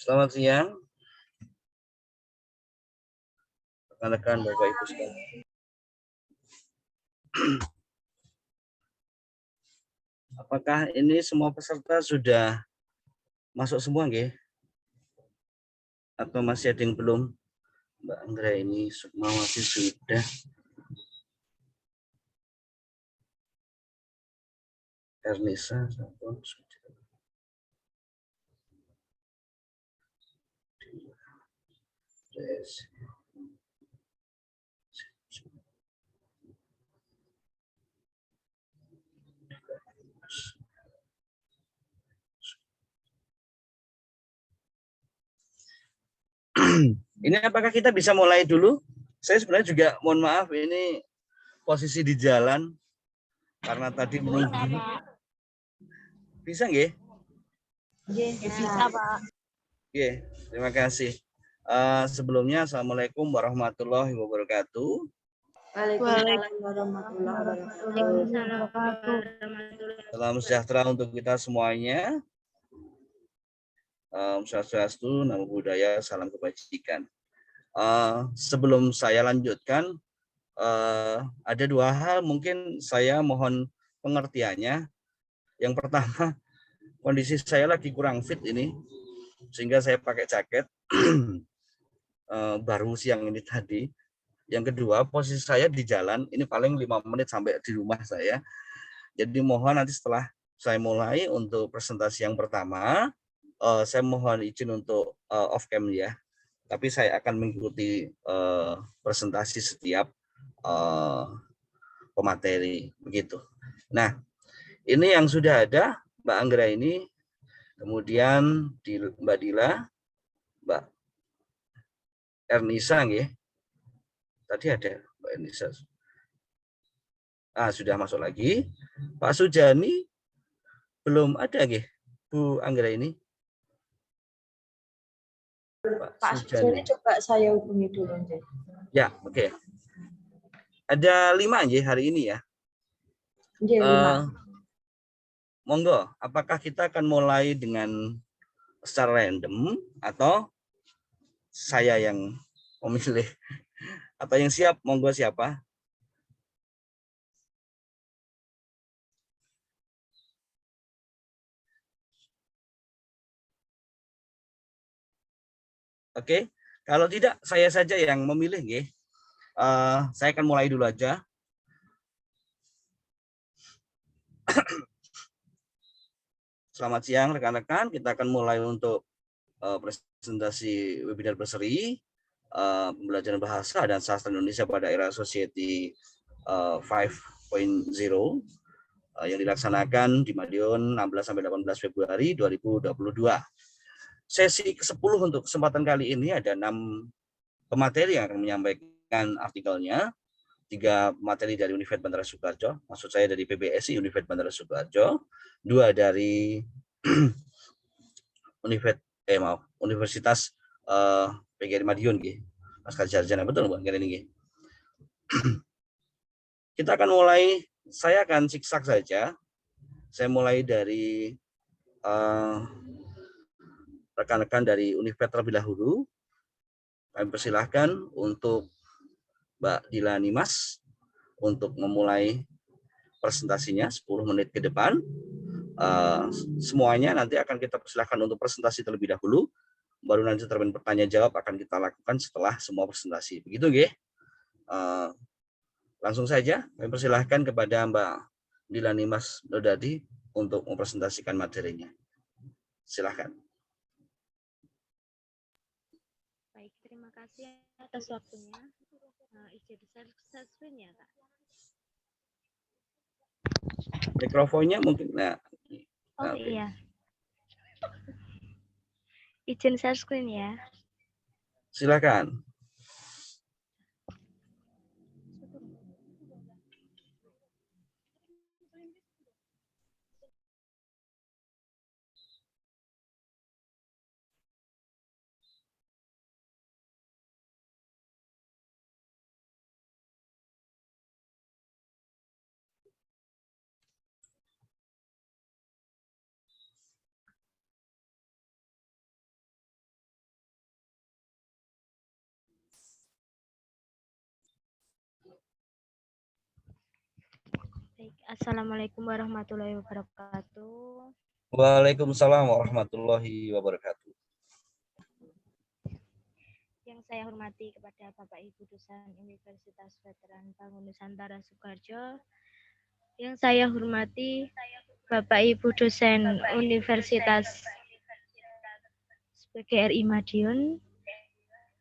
Selamat siang, rekan-rekan Bapak Ibu sekalian. Apakah ini semua peserta sudah masuk semua, nggih? Atau masih ada yang belum? Mbak Anggra ini semua masih sudah. Ernisa, sampun sudah. Yes. Ini apakah kita bisa mulai dulu? Saya sebenarnya juga mohon maaf ini posisi di jalan karena tadi menunggu. Bisa nggih? Bisa, Pak. Oke, terima kasih. Sebelumnya Assalamualaikum warahmatullahi wabarakatuh. Waalaikumsalam warahmatullahi wabarakatuh. Salam sejahtera untuk kita semuanya. Swastiastu, Namo Buddhaya, salam kebajikan. Sebelum saya lanjutkan, ada dua hal mungkin saya mohon pengertiannya. Yang pertama, kondisi saya lagi kurang fit ini, sehingga saya pakai jaket baru siang ini tadi. Yang kedua, posisi saya di jalan, ini paling 5 menit sampai di rumah saya. Jadi mohon nanti setelah saya mulai untuk presentasi yang pertama, saya mohon izin untuk off cam ya. Tapi saya akan mengikuti presentasi setiap pemateri begitu. Nah, ini yang sudah ada Mbak Anggra ini, kemudian Mbak Dila, Mbak Ernisa nggih. Tadi ada Mbak Ernisa. Sudah masuk lagi. Pak Sujani belum ada nggih. Bu Anggra ini. Pak Sujani coba saya hubungi dulu. Ya, oke. Ada 5 nggih hari ini ya. Monggo, apakah kita akan mulai dengan secara random atau saya yang memilih? Atau yang siap, monggo siapa? Oke, kalau tidak saya saja yang memilih, nggih. Saya akan mulai dulu aja. Selamat siang rekan-rekan, kita akan mulai untuk presentasi webinar berseri pembelajaran bahasa dan sastra Indonesia pada era Society 5.0 yang dilaksanakan di Madiun 16 sampai 18 Februari 2022. Sesi ke-10 untuk kesempatan kali ini ada 6 pemateri yang akan menyampaikan artikelnya. 3 materi dari Universitas Bandara Soekarjo, maksud saya dari PBSI Universitas Bandara Soekarjo, 2 dari Universitas PGRI Madiun, Pasca Sarjana, betul Mbak ini. Kita akan mulai, saya akan siksak saja. Saya mulai dari rekan-rekan dari Universitas terlebih dahulu. Kami persilahkan untuk Mbak Dila Nimas untuk memulai presentasinya 10 menit ke depan. Semuanya nanti akan kita persilahkan untuk presentasi terlebih dahulu, baru nanti termin bertanya jawab akan kita lakukan setelah semua presentasi. Begitu, nggih? Langsung saja kami persilahkan kepada Mbak Dila Nimas Dodadi untuk mempresentasikan materinya. Silahkan. Baik, terima kasih atas waktunya. Izin share screen ya, Kak. Mikrofonnya mungkin. Iya. Izin share screen ya. Silakan. Baik, Assalamualaikum warahmatullahi wabarakatuh. Waalaikumsalam warahmatullahi wabarakatuh. Yang saya hormati kepada Bapak Ibu dosen Universitas Veteran Bangun Nusantara Sukoharjo. Yang saya hormati Bapak Ibu dosen Universitas PGRI Madiun.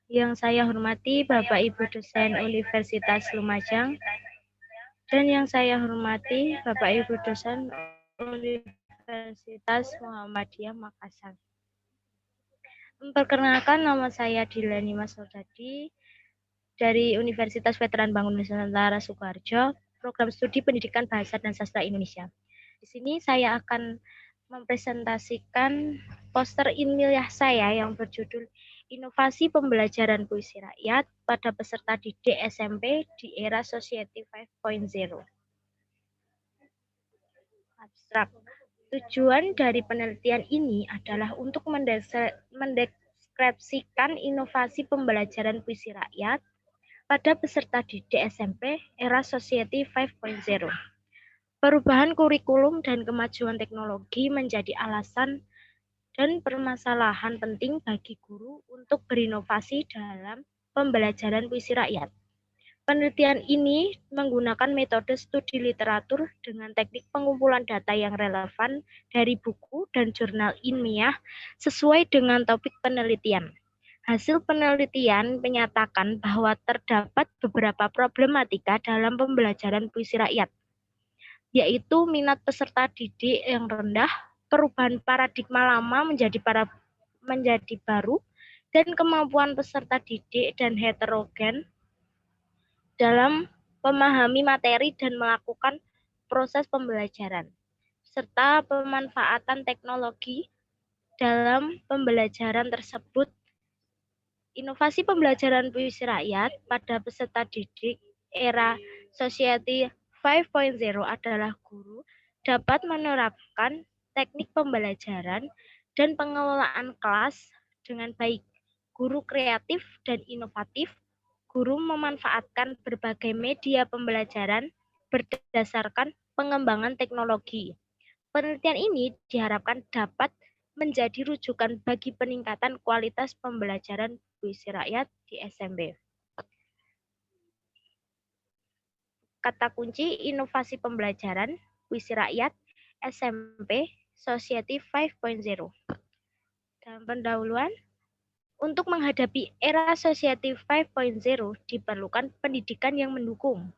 Yang saya hormati Bapak Ibu dosen Universitas Lumajang. Dan yang saya hormati Bapak Ibu dosen Universitas Muhammadiyah Makassar. Memperkenalkan, nama saya Dilani Masudadi dari Universitas Veteran Bangun Nusantara Sukoharjo, program studi Pendidikan Bahasa dan Sastra Indonesia. Di sini saya akan mempresentasikan poster ilmiah saya yang berjudul Inovasi Pembelajaran Puisi Rakyat pada Peserta Didik SMP di Era Society 5.0. Abstrak. Tujuan dari penelitian ini adalah untuk mendeskripsikan inovasi pembelajaran puisi rakyat pada peserta didik SMP era Society 5.0. Perubahan kurikulum dan kemajuan teknologi menjadi alasan dan permasalahan penting bagi guru untuk berinovasi dalam pembelajaran puisi rakyat. Penelitian ini menggunakan metode studi literatur dengan teknik pengumpulan data yang relevan dari buku dan jurnal ilmiah sesuai dengan topik penelitian. Hasil penelitian menyatakan bahwa terdapat beberapa problematika dalam pembelajaran puisi rakyat, yaitu minat peserta didik yang rendah, perubahan paradigma lama menjadi baru, dan kemampuan peserta didik dan heterogen dalam memahami materi dan melakukan proses pembelajaran, serta pemanfaatan teknologi dalam pembelajaran tersebut. Inovasi pembelajaran puisi rakyat pada peserta didik era Society 5.0 adalah guru dapat menerapkan teknik pembelajaran dan pengelolaan kelas dengan baik. Guru kreatif dan inovatif. Guru memanfaatkan berbagai media pembelajaran berdasarkan pengembangan teknologi. Penelitian ini diharapkan dapat menjadi rujukan bagi peningkatan kualitas pembelajaran puisi rakyat di SMP. Kata kunci inovasi pembelajaran puisi rakyat SMP Society 5.0. Dalam pendahuluan, untuk menghadapi era Society 5.0 diperlukan pendidikan yang mendukung.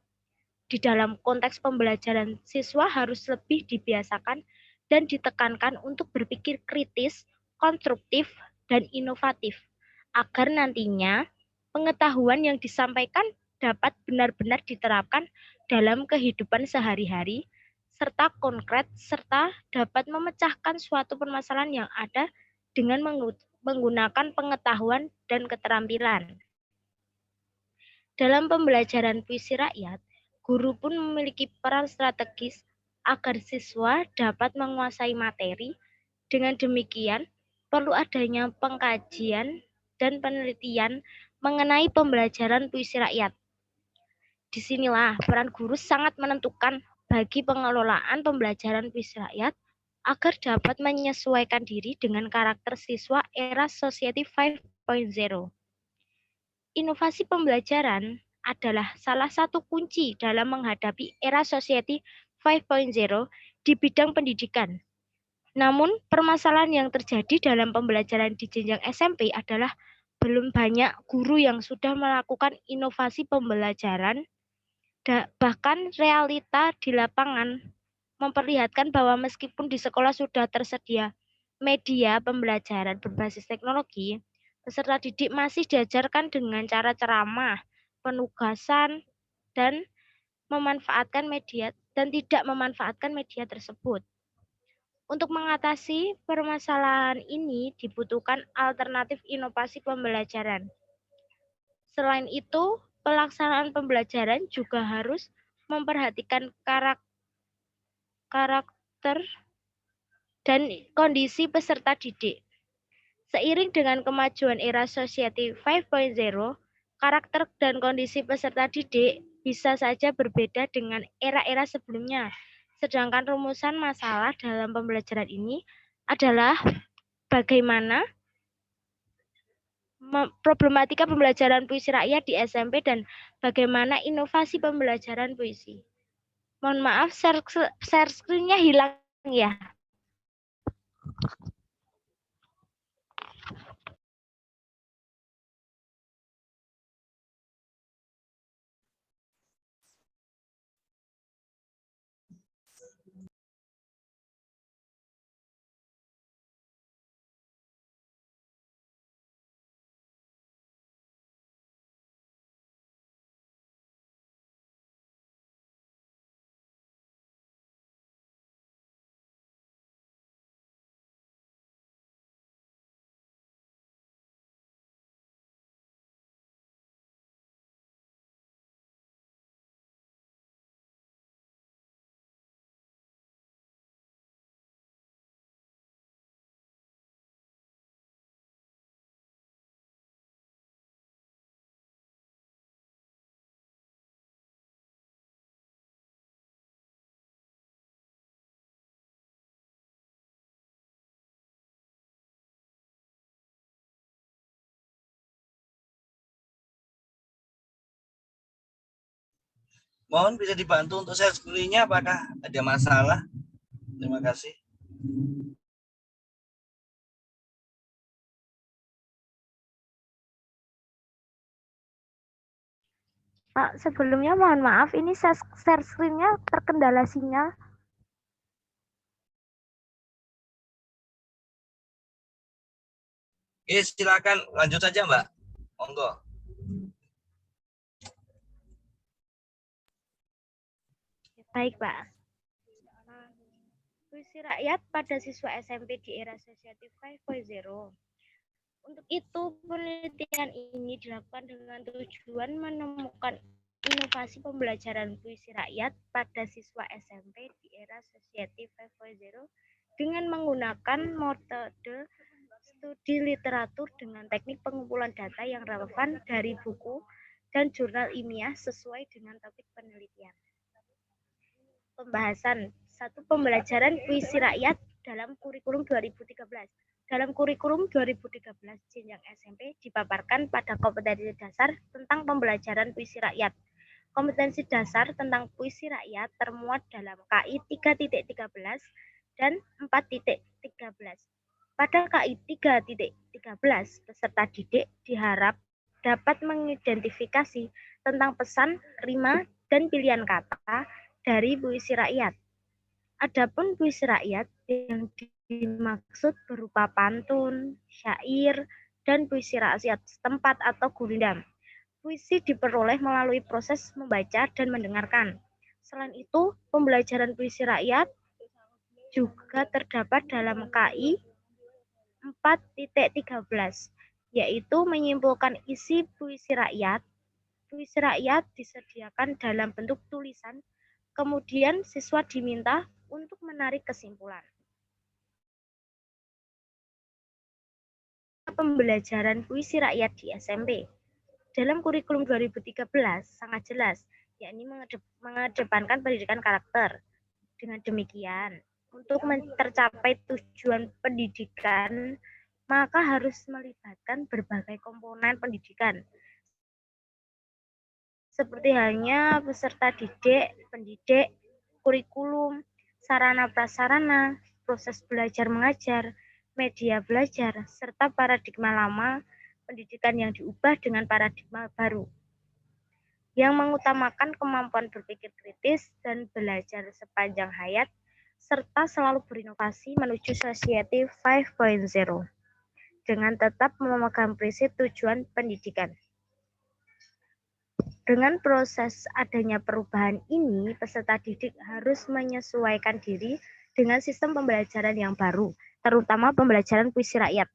Di dalam konteks pembelajaran, siswa harus lebih dibiasakan dan ditekankan untuk berpikir kritis, konstruktif, dan inovatif, agar nantinya pengetahuan yang disampaikan dapat benar-benar diterapkan dalam kehidupan sehari-hari, serta konkret, serta dapat memecahkan suatu permasalahan yang ada dengan menggunakan pengetahuan dan keterampilan. Dalam pembelajaran puisi rakyat, guru pun memiliki peran strategis agar siswa dapat menguasai materi. Dengan demikian, perlu adanya pengkajian dan penelitian mengenai pembelajaran puisi rakyat. Disinilah peran guru sangat menentukan bagi pengelolaan pembelajaran puisi rakyat agar dapat menyesuaikan diri dengan karakter siswa era Society 5.0. Inovasi pembelajaran adalah salah satu kunci dalam menghadapi era Society 5.0 di bidang pendidikan. Namun, permasalahan yang terjadi dalam pembelajaran di jenjang SMP adalah belum banyak guru yang sudah melakukan inovasi pembelajaran. Bahkan realita di lapangan memperlihatkan bahwa meskipun di sekolah sudah tersedia media pembelajaran berbasis teknologi, peserta didik masih diajarkan dengan cara ceramah, penugasan, dan memanfaatkan media dan tidak memanfaatkan media tersebut. Untuk mengatasi permasalahan ini dibutuhkan alternatif inovasi pembelajaran. Selain itu, pelaksanaan pembelajaran juga harus memperhatikan karakter dan kondisi peserta didik. Seiring dengan kemajuan era Society 5.0, karakter dan kondisi peserta didik bisa saja berbeda dengan era-era sebelumnya. Sedangkan rumusan masalah dalam pembelajaran ini adalah bagaimana problematika pembelajaran puisi rakyat di SMP dan bagaimana inovasi pembelajaran puisi. Mohon maaf, share screen-nya hilang ya. Mohon bisa dibantu untuk share screen-nya, apakah ada masalah? Terima kasih. Pak, sebelumnya mohon maaf, ini share screen-nya terkendala sinyal. Silakan lanjut saja, Mbak. Monggo. Baik, Pak. Puisi rakyat pada siswa SMP di era Society 5.0. Untuk itu, penelitian ini dilakukan dengan tujuan menemukan inovasi pembelajaran puisi rakyat pada siswa SMP di era Society 5.0 dengan menggunakan metode studi literatur dengan teknik pengumpulan data yang relevan dari buku dan jurnal ilmiah sesuai dengan topik penelitian. Pembahasan 1. Pembelajaran puisi rakyat dalam kurikulum 2013. Dalam kurikulum 2013 jenjang SMP dipaparkan pada kompetensi dasar tentang pembelajaran puisi rakyat. Kompetensi dasar tentang puisi rakyat termuat dalam KI 3.13 dan 4.13. Pada KI 3.13, peserta didik diharap dapat mengidentifikasi tentang pesan, rima, dan pilihan kata dari puisi rakyat. Adapun puisi rakyat yang dimaksud berupa pantun, syair, dan puisi rakyat setempat atau gurindam. Puisi diperoleh melalui proses membaca dan mendengarkan. Selain itu, pembelajaran puisi rakyat juga terdapat dalam KI 4.13, yaitu menyimpulkan isi puisi rakyat. Puisi rakyat disediakan dalam bentuk tulisan, kemudian siswa diminta untuk menarik kesimpulan. Pembelajaran puisi rakyat di SMP. Dalam kurikulum 2013 sangat jelas, yakni mengedepankan pendidikan karakter. Dengan demikian, untuk tercapai tujuan pendidikan, maka harus melibatkan berbagai komponen pendidikan, seperti halnya peserta didik, pendidik, kurikulum, sarana prasarana, proses belajar mengajar, media belajar, serta paradigma lama pendidikan yang diubah dengan paradigma baru yang mengutamakan kemampuan berpikir kritis dan belajar sepanjang hayat, serta selalu berinovasi menuju Society 5.0 dengan tetap memegang prinsip tujuan pendidikan. Dengan proses adanya perubahan ini, peserta didik harus menyesuaikan diri dengan sistem pembelajaran yang baru, terutama pembelajaran puisi rakyat.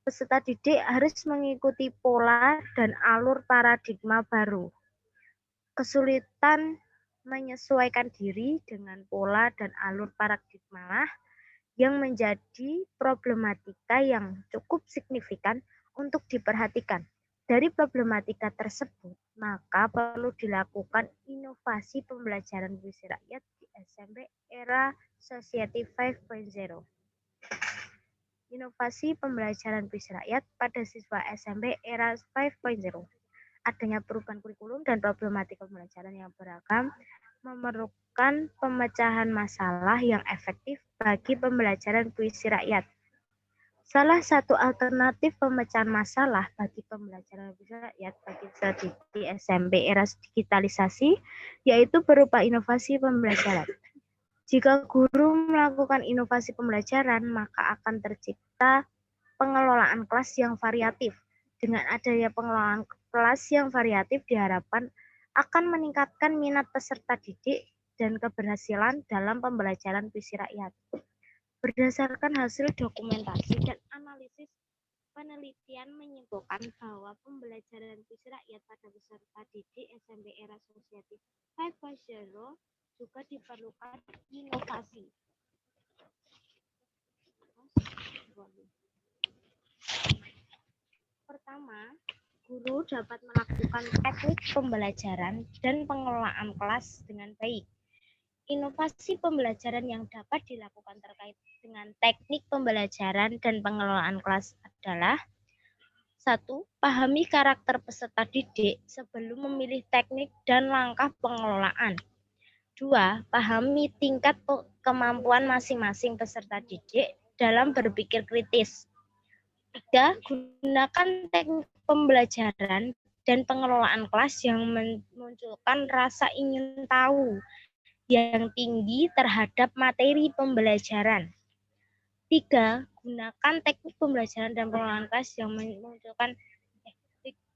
Peserta didik harus mengikuti pola dan alur paradigma baru. Kesulitan menyesuaikan diri dengan pola dan alur paradigma lah yang menjadi problematika yang cukup signifikan untuk diperhatikan. Dari problematika tersebut, maka perlu dilakukan inovasi pembelajaran puisi rakyat di SMP era Society 5.0. Inovasi pembelajaran puisi rakyat pada siswa SMP era 5.0. Adanya perubahan kurikulum dan problematika pembelajaran yang beragam memerlukan pemecahan masalah yang efektif bagi pembelajaran puisi rakyat. Salah satu alternatif pemecahan masalah bagi pembelajaran puisi rakyat bagi siswa di SMP era digitalisasi yaitu berupa inovasi pembelajaran. Jika guru melakukan inovasi pembelajaran, maka akan tercipta pengelolaan kelas yang variatif. Dengan adanya pengelolaan kelas yang variatif diharapkan akan meningkatkan minat peserta didik dan keberhasilan dalam pembelajaran puisi rakyat. Berdasarkan hasil dokumentasi dan analisis penelitian menyimpulkan bahwa pembelajaran puisi rakyat pada peserta didik SMP era Society 5.0 juga diperlukan inovasi. Pertama, guru dapat melakukan teknik pembelajaran dan pengelolaan kelas dengan baik. Inovasi pembelajaran yang dapat dilakukan terkait dengan teknik pembelajaran dan pengelolaan kelas adalah: 1. Pahami karakter peserta didik sebelum memilih teknik dan langkah pengelolaan. 2. Pahami tingkat kemampuan masing-masing peserta didik dalam berpikir kritis. 3. Gunakan teknik pembelajaran dan pengelolaan kelas yang memunculkan rasa ingin tahu yang tinggi terhadap materi pembelajaran. 3. Gunakan teknik pembelajaran dan pengelolaan kelas yang memunculkan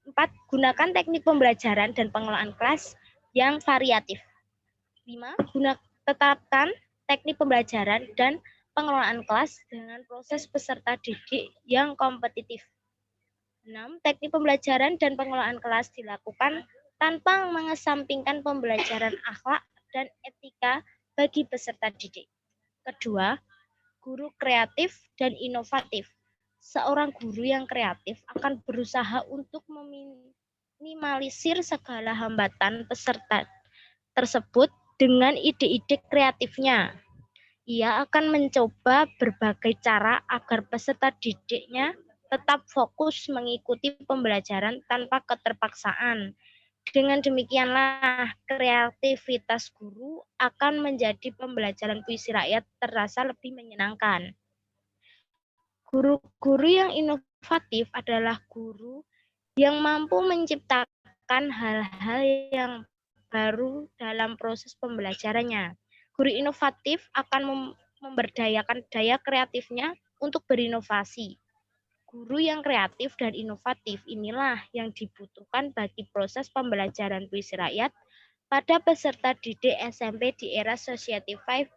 4. Gunakan teknik pembelajaran dan pengelolaan kelas yang variatif. 5. Tetapkan teknik pembelajaran dan pengelolaan kelas dengan proses peserta didik yang kompetitif. 6. Teknik pembelajaran dan pengelolaan kelas dilakukan tanpa mengesampingkan pembelajaran akhlak dan etika bagi peserta didik. Kedua, guru kreatif dan inovatif. Seorang guru yang kreatif akan berusaha untuk meminimalisir segala hambatan peserta tersebut dengan ide-ide kreatifnya. Ia akan mencoba berbagai cara agar peserta didiknya tetap fokus mengikuti pembelajaran tanpa keterpaksaan. Dengan demikianlah kreativitas guru akan menjadi pembelajaran puisi rakyat terasa lebih menyenangkan. Guru-guru yang inovatif adalah guru yang mampu menciptakan hal-hal yang baru dalam proses pembelajarannya. Guru inovatif akan memberdayakan daya kreatifnya untuk berinovasi. Guru yang kreatif dan inovatif inilah yang dibutuhkan bagi proses pembelajaran puisi rakyat pada peserta didik SMP di era Society 5.0.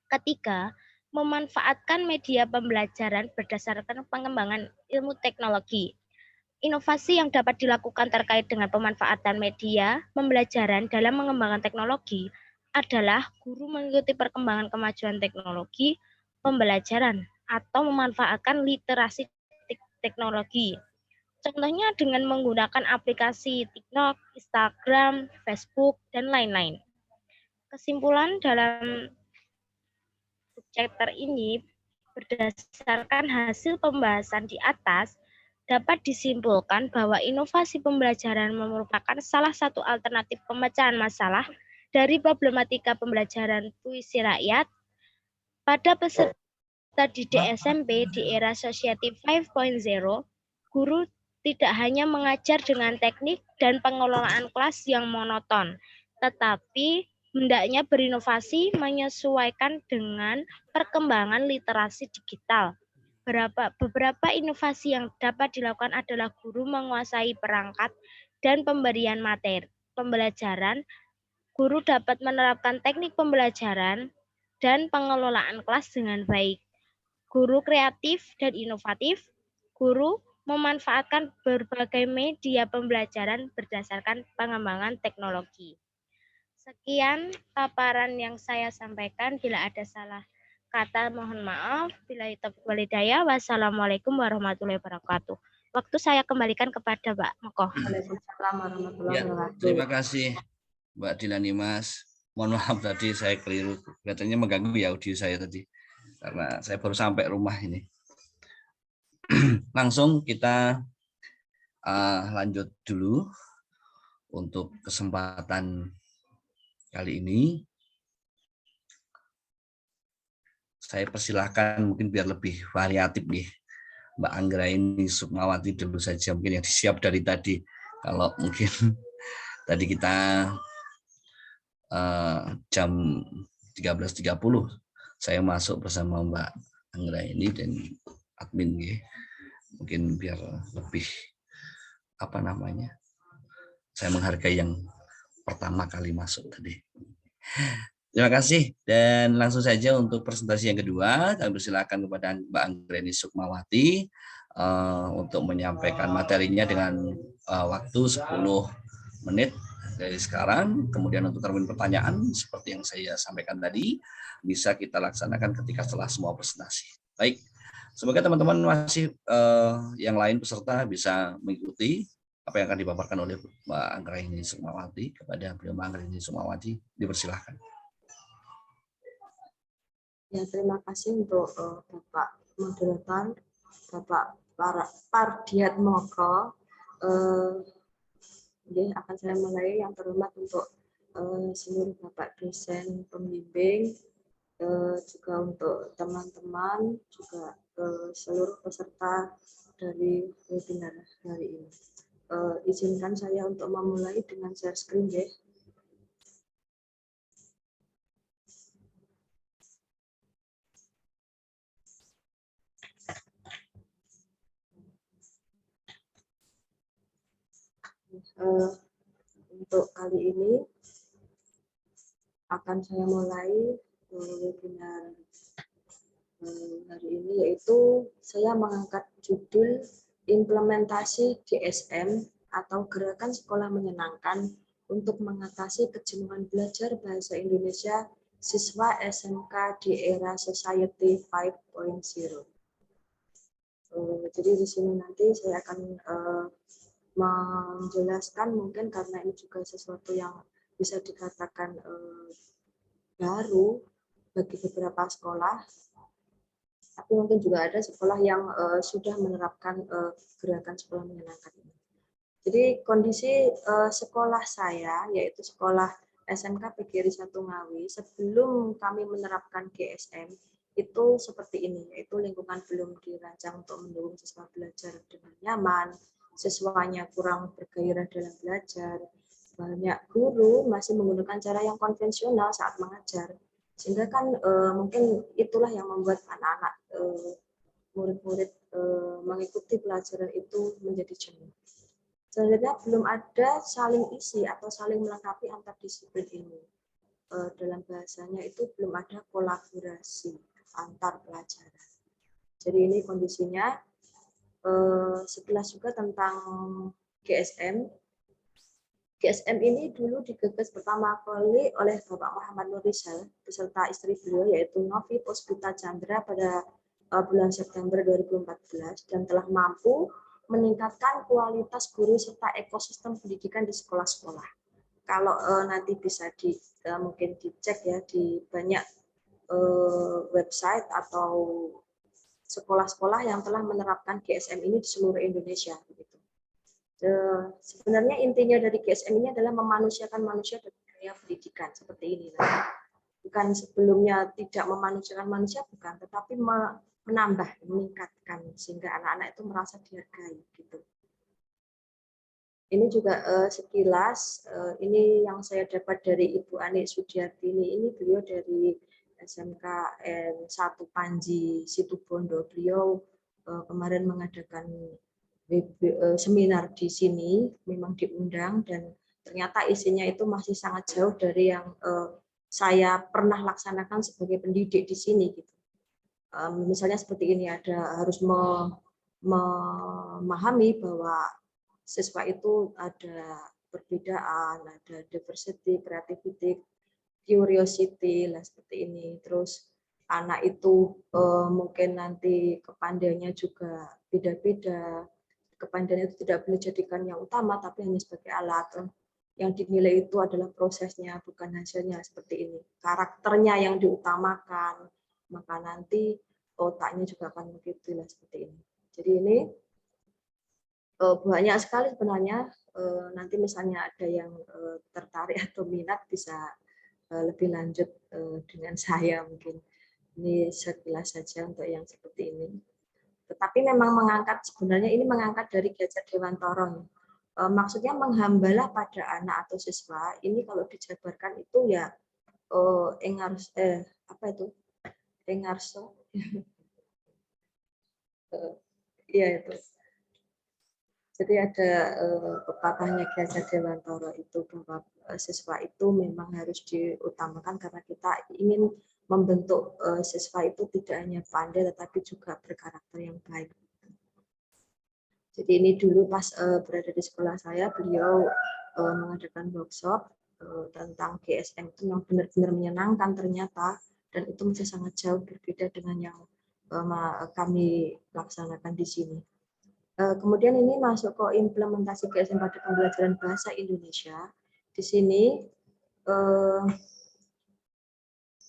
Ketiga, memanfaatkan media pembelajaran berdasarkan pengembangan ilmu teknologi. Inovasi yang dapat dilakukan terkait dengan pemanfaatan media pembelajaran dalam mengembangkan teknologi adalah guru mengikuti perkembangan kemajuan teknologi pembelajaran atau memanfaatkan literasi teknologi. Contohnya dengan menggunakan aplikasi TikTok, Instagram, Facebook, dan lain-lain. Kesimpulan dalam chapter ini berdasarkan hasil pembahasan di atas, dapat disimpulkan bahwa inovasi pembelajaran merupakan salah satu alternatif pemecahan masalah dari problematika pembelajaran puisi rakyat pada peserta didik SMP di era Society 5.0. Guru tidak hanya mengajar dengan teknik dan pengelolaan kelas yang monoton, tetapi hendaknya berinovasi menyesuaikan dengan perkembangan literasi digital. Beberapa inovasi yang dapat dilakukan adalah guru menguasai perangkat dan pemberian materi pembelajaran. Guru dapat menerapkan teknik pembelajaran dan pengelolaan kelas dengan baik. Guru kreatif dan inovatif. Guru memanfaatkan berbagai media pembelajaran berdasarkan pengembangan teknologi. Sekian paparan yang saya sampaikan. Bila ada salah kata mohon maaf. Billahi taufiq wal hidayah. Wassalamualaikum warahmatullahi wabarakatuh. Waktu saya kembalikan kepada Mbak Moko. Waalaikumsalam warahmatullahi Ya, wabarakatuh. terima kasih Mbak Dilani Mas. Mohon maaf tadi saya keliru. Katanya mengganggu ya audio saya tadi. Karena saya baru sampai rumah ini. Langsung kita lanjut dulu untuk kesempatan kali ini. Saya persilahkan mungkin biar lebih variatif nih. Mbak Anggraini Sukmawati dulu saja mungkin yang disiap dari tadi. Kalau mungkin tadi kita jam 13.30 saya masuk bersama Mbak Anggraini dan admin ya. Mungkin biar lebih saya menghargai yang pertama kali masuk tadi. Terima kasih dan langsung saja untuk presentasi yang kedua kami persilakan kepada Mbak Anggraini Sukmawati untuk menyampaikan materinya dengan waktu 10 menit dari sekarang. Kemudian untuk termin pertanyaan seperti yang saya sampaikan tadi bisa kita laksanakan ketika setelah semua presentasi. Baik, semoga teman-teman masih yang lain peserta bisa mengikuti apa yang akan dipaparkan oleh Mbak Anggraini Sukmawati. Kepada beliau Mbak Anggraini Sukmawati dipersilahkan. Ya, terima kasih untuk Bapak moderator, Bapak Pardiat Moko. Jadi akan saya mulai yang terhormat untuk seluruh Bapak dosen pembimbing, juga untuk teman-teman, juga seluruh peserta dari webinar hari ini. Izinkan saya untuk memulai dengan share screen, ya. Untuk kali ini akan saya mulai webinar hari ini, yaitu saya mengangkat judul implementasi GSM atau Gerakan Sekolah Menyenangkan untuk mengatasi kejenuhan belajar bahasa Indonesia siswa SMK di era Society 5.0. Jadi di sini nanti saya akan menjelaskan, mungkin karena ini juga sesuatu yang bisa dikatakan baru bagi beberapa sekolah, tapi mungkin juga ada sekolah yang sudah menerapkan gerakan sekolah menyenangkan ini. Jadi kondisi sekolah saya, yaitu sekolah SMK PGRI 1 Ngawi, sebelum kami menerapkan GSM, itu seperti ini, yaitu lingkungan belum dirancang untuk mendukung siswa belajar dengan nyaman, siswanya kurang bergairah dalam belajar, banyak guru masih menggunakan cara yang konvensional saat mengajar, sehingga kan mungkin itulah yang membuat anak-anak murid-murid mengikuti pelajaran itu menjadi jenuh. Sebenarnya belum ada saling isi atau saling melengkapi antar disiplin ini. Dalam bahasanya itu belum ada kolaborasi antar pelajaran. Jadi ini kondisinya. Sekilas juga tentang GSM. GSM ini dulu digagas pertama kali oleh Bapak Muhammad Nur Rizal beserta istri beliau, yaitu Novi Puspita Chandra, pada bulan September 2014, dan telah mampu meningkatkan kualitas guru serta ekosistem pendidikan di sekolah-sekolah. Kalau nanti bisa mungkin dicek ya di banyak website atau sekolah-sekolah yang telah menerapkan GSM ini di seluruh Indonesia. Sebenarnya intinya dari GSM ini adalah memanusiakan manusia dan budaya pendidikan seperti ini. Bukan sebelumnya tidak memanusiakan manusia, bukan, tetapi menambah, meningkatkan sehingga anak-anak itu merasa dihargai gitu. Ini juga sekilas ini yang saya dapat dari Ibu Ani Sudiartini. Ini beliau dari SMKN 1 Panji Situbondo. Beliau kemarin mengadakan seminar di sini, memang diundang, dan ternyata isinya itu masih sangat jauh dari yang saya pernah laksanakan sebagai pendidik di sini gitu. Misalnya seperti ini, harus memahami bahwa siswa itu ada perbedaan, ada diversity, creativity, curiosity lah seperti ini. Terus anak itu mungkin nanti kepandaiannya juga beda-beda. kepandaian itu tidak boleh jadikan yang utama, tapi hanya sebagai alat. Yang dinilai itu adalah prosesnya, bukan hasilnya, seperti ini. Karakternya yang diutamakan, maka nanti otaknya juga akan begitu lah, seperti ini. Jadi ini banyak sekali sebenarnya. Nanti misalnya ada yang tertarik atau minat bisa lebih lanjut dengan saya mungkin. Ini sekilas saja untuk yang seperti ini. Tetapi memang sebenarnya ini mengangkat dari Ki Dewantara. Maksudnya menghambalah pada anak atau siswa ini kalau dijabarkan itu ya apa itu engarso iya itu. Jadi ada pepatahnya Ki Dewantara itu bahwa siswa itu memang harus diutamakan karena kita ingin membentuk siswa itu tidak hanya pandai tetapi juga berkarakter yang baik. Jadi ini dulu pas berada di sekolah saya, beliau mengadakan workshop tentang GSM itu yang benar-benar menyenangkan ternyata, dan itu masih sangat jauh berbeda dengan yang kami laksanakan di sini. Kemudian ini masuk ke implementasi GSM pada pembelajaran bahasa Indonesia. Di sini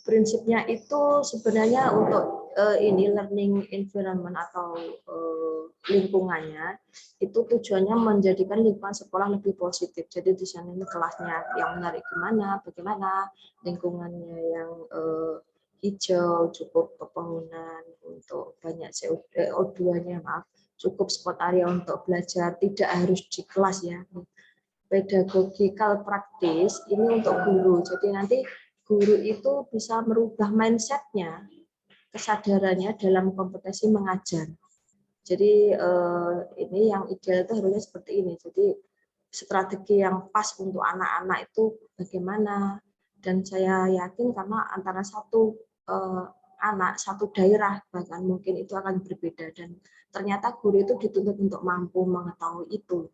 prinsipnya itu sebenarnya untuk ini learning environment atau lingkungannya itu tujuannya menjadikan lingkungan sekolah lebih positif. Jadi di sana ini kelasnya yang menarik gimana, bagaimana lingkungannya yang hijau, cukup pepohonan untuk banyak CO2-nya, maaf, cukup spot area untuk belajar, tidak harus di kelas ya. Pedagogikal praktis ini untuk guru. Jadi nanti guru itu bisa merubah mindset-nya, kesadarannya dalam kompetensi mengajar. Jadi ini yang ideal itu harusnya seperti ini. Jadi strategi yang pas untuk anak-anak itu bagaimana? Dan saya yakin karena antara satu anak, satu daerah bahkan mungkin itu akan berbeda. Dan ternyata guru itu dituntut untuk mampu mengetahui itu.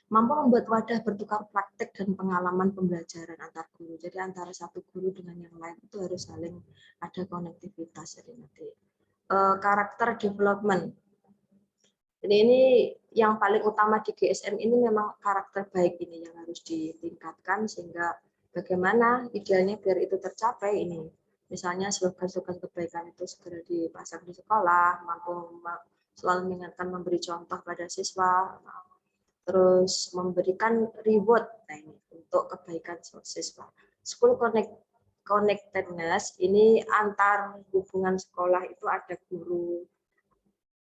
Mampu membuat wadah bertukar praktek dan pengalaman pembelajaran antar guru. Jadi antara satu guru dengan yang lain itu harus saling ada konektivitas. Jadi nanti karakter development. Jadi ini yang paling utama di GSM ini memang karakter baik ini yang harus ditingkatkan sehingga bagaimana idealnya biar itu tercapai ini. Misalnya slogan-slogan kebaikan itu segera dipasang di sekolah, mampu selalu mengingatkan memberi contoh pada siswa, terus memberikan reward untuk kebaikan siswa. School connectedness ini antar hubungan sekolah itu ada guru,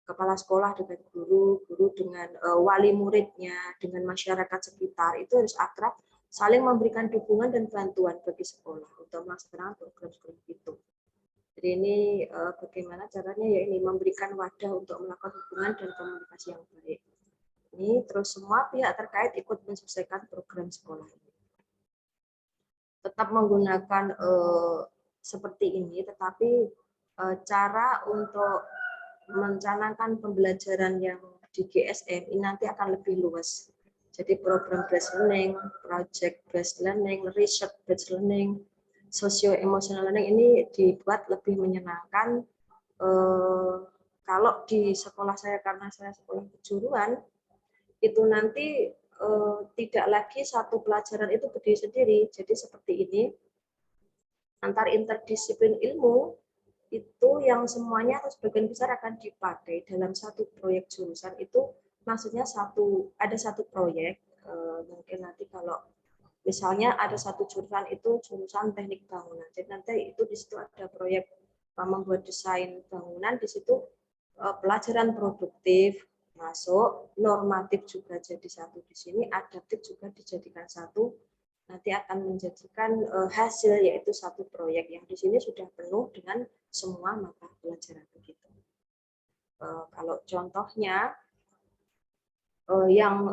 kepala sekolah dengan guru, guru dengan wali muridnya, dengan masyarakat sekitar itu harus akrab, saling memberikan dukungan dan bantuan bagi sekolah untuk melaksanakan program-program itu. Jadi ini bagaimana caranya ya ini memberikan wadah untuk melakukan hubungan dan komunikasi yang baik. Ini terus semua pihak terkait ikut menyelesaikan program sekolah ini. Tetap menggunakan seperti ini, tetapi cara untuk mencanangkan pembelajaran yang di GSM ini nanti akan lebih luas. Jadi program based learning, project based learning, research based learning, socio-emotional learning ini dibuat lebih menyenangkan. Kalau di sekolah saya, karena saya sekolah kejuruan, itu nanti tidak lagi satu pelajaran itu berdiri sendiri. Jadi seperti ini, antar interdisiplin ilmu itu yang semuanya atau sebagian besar akan dipakai dalam satu proyek jurusan itu, maksudnya ada satu proyek, mungkin nanti kalau misalnya ada satu jurusan itu jurusan teknik bangunan, jadi nanti itu di situ ada proyek membuat desain bangunan, di situ pelajaran produktif masuk, normatif juga jadi satu di sini, adaptif juga dijadikan satu, nanti akan menjadikan hasil yaitu satu proyek yang di sini sudah penuh dengan semua mata pelajaran begitu. Kalau contohnya yang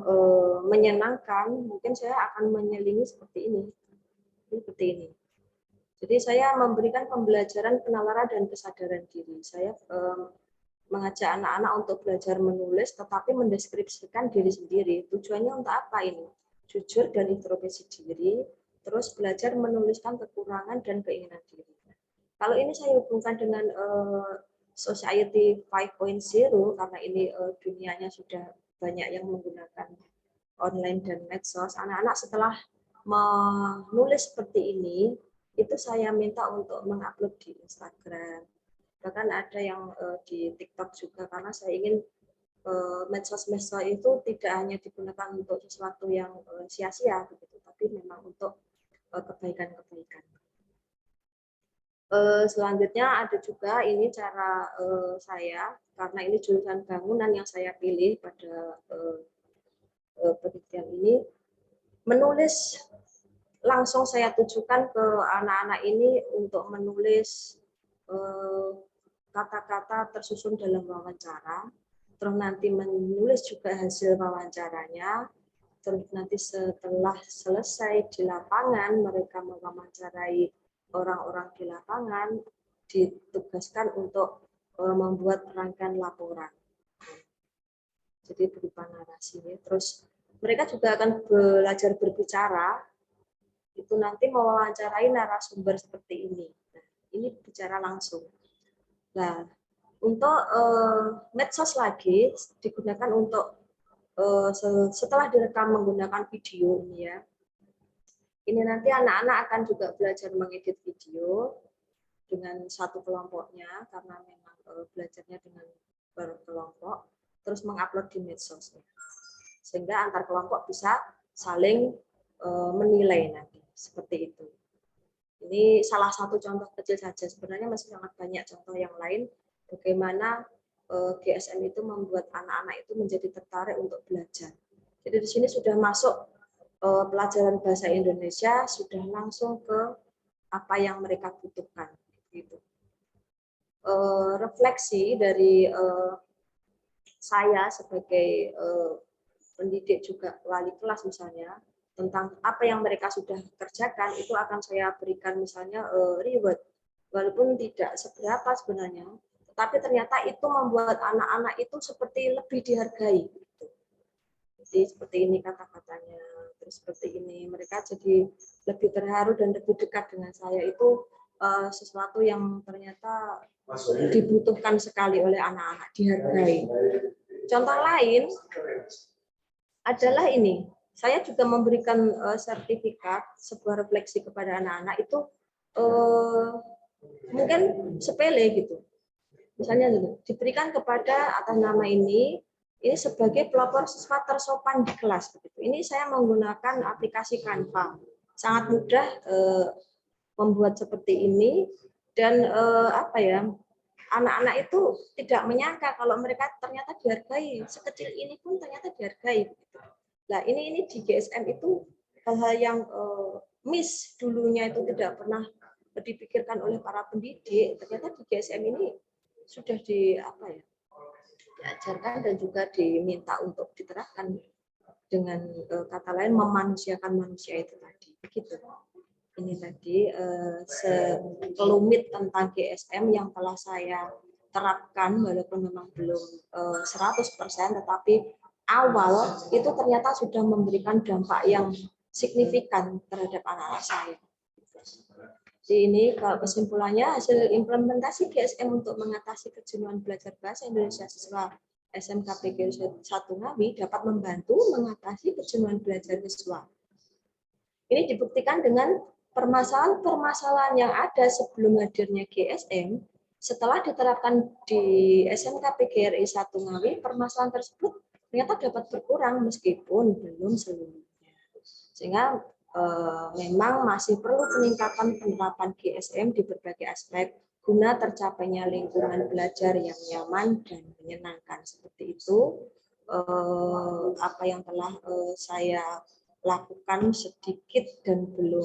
menyenangkan, mungkin saya akan menyelingi seperti ini. Seperti ini. Jadi saya memberikan pembelajaran penalaran dan kesadaran diri. Saya mengajak anak-anak untuk belajar menulis, tetapi mendeskripsikan diri sendiri. Tujuannya untuk apa ini? Jujur dan introspeksi diri, terus belajar menuliskan kekurangan dan keinginan diri. Kalau ini saya hubungkan dengan Society 5.0, karena ini dunianya sudah banyak yang menggunakan online dan medsos, anak-anak setelah menulis seperti ini, itu saya minta untuk mengupload di Instagram. Bahkan ada yang di TikTok juga, karena saya ingin medsos-medsos itu tidak hanya digunakan untuk sesuatu yang sia-sia, begitu, tapi memang untuk kebaikan-kebaikan. Selanjutnya ada juga ini cara saya, karena ini jurusan bangunan yang saya pilih pada penelitian ini, menulis langsung saya tujukan ke anak-anak ini untuk menulis kata-kata tersusun dalam wawancara, terus nanti menulis juga hasil wawancaranya, terus nanti setelah selesai di lapangan mereka mewawancarai orang-orang di lapangan, ditugaskan untuk membuat rangkaian laporan. Jadi berupa narasinya. Terus mereka juga akan belajar berbicara, itu nanti mewawancarai narasumber seperti ini. Nah, ini bicara langsung. Nah, untuk medsos lagi digunakan untuk setelah direkam menggunakan video ini ya. Ini nanti anak-anak akan juga belajar mengedit video dengan satu kelompoknya, karena memang belajarnya dengan berkelompok, terus mengupload di medsosnya. Sehingga antar kelompok bisa saling menilai nanti, seperti itu. Ini salah satu contoh kecil saja, sebenarnya masih sangat banyak contoh yang lain, bagaimana GSM itu membuat anak-anak itu menjadi tertarik untuk belajar. Jadi di sini sudah masuk pelajaran bahasa Indonesia, sudah langsung ke apa yang mereka butuhkan. Gitu. Refleksi dari saya sebagai pendidik juga wali kelas misalnya, tentang apa yang mereka sudah kerjakan, itu akan saya berikan misalnya reward, walaupun tidak seberapa sebenarnya, tapi ternyata itu membuat anak-anak itu seperti lebih dihargai. Jadi seperti ini kata-katanya, terus seperti ini, mereka jadi lebih terharu dan lebih dekat dengan saya. Itu sesuatu yang ternyata dibutuhkan sekali oleh anak-anak, dihargai. Contoh lain adalah ini, saya juga memberikan sertifikat, sebuah refleksi kepada anak-anak itu mungkin sepele gitu. Misalnya diberikan kepada atas nama ini sebagai pelopor siswa tersopan di kelas. Ini saya menggunakan aplikasi Canva, sangat mudah membuat seperti ini, dan anak-anak itu tidak menyangka kalau mereka ternyata dihargai, sekecil ini pun ternyata dihargai. Nah ini di GSM itu hal-hal yang miss dulunya itu tidak pernah dipikirkan oleh para pendidik, ternyata di GSM ini sudah diajarkan dan juga diminta untuk diterapkan, dengan kata lain memanusiakan manusia itu tadi. Begitu. Ini tadi sekelumit tentang GSM yang telah saya terapkan, walaupun memang belum 100%, tetapi awal itu ternyata sudah memberikan dampak yang signifikan terhadap anak-anak saya. Jadi ini kalau kesimpulannya, hasil implementasi GSM untuk mengatasi kejenuhan belajar bahasa Indonesia siswa SMK PGRI 1 Ngawi dapat membantu mengatasi kejenuhan belajar siswa. Ini dibuktikan dengan permasalahan-permasalahan yang ada sebelum hadirnya GSM. Setelah diterapkan di SMK PGRI 1 Ngawi, permasalahan tersebut ternyata dapat berkurang meskipun belum seluruhnya. Sehingga memang masih perlu peningkatan penerapan GSM di berbagai aspek guna tercapainya lingkungan belajar yang nyaman dan menyenangkan. Seperti itu apa yang telah saya lakukan sedikit dan belum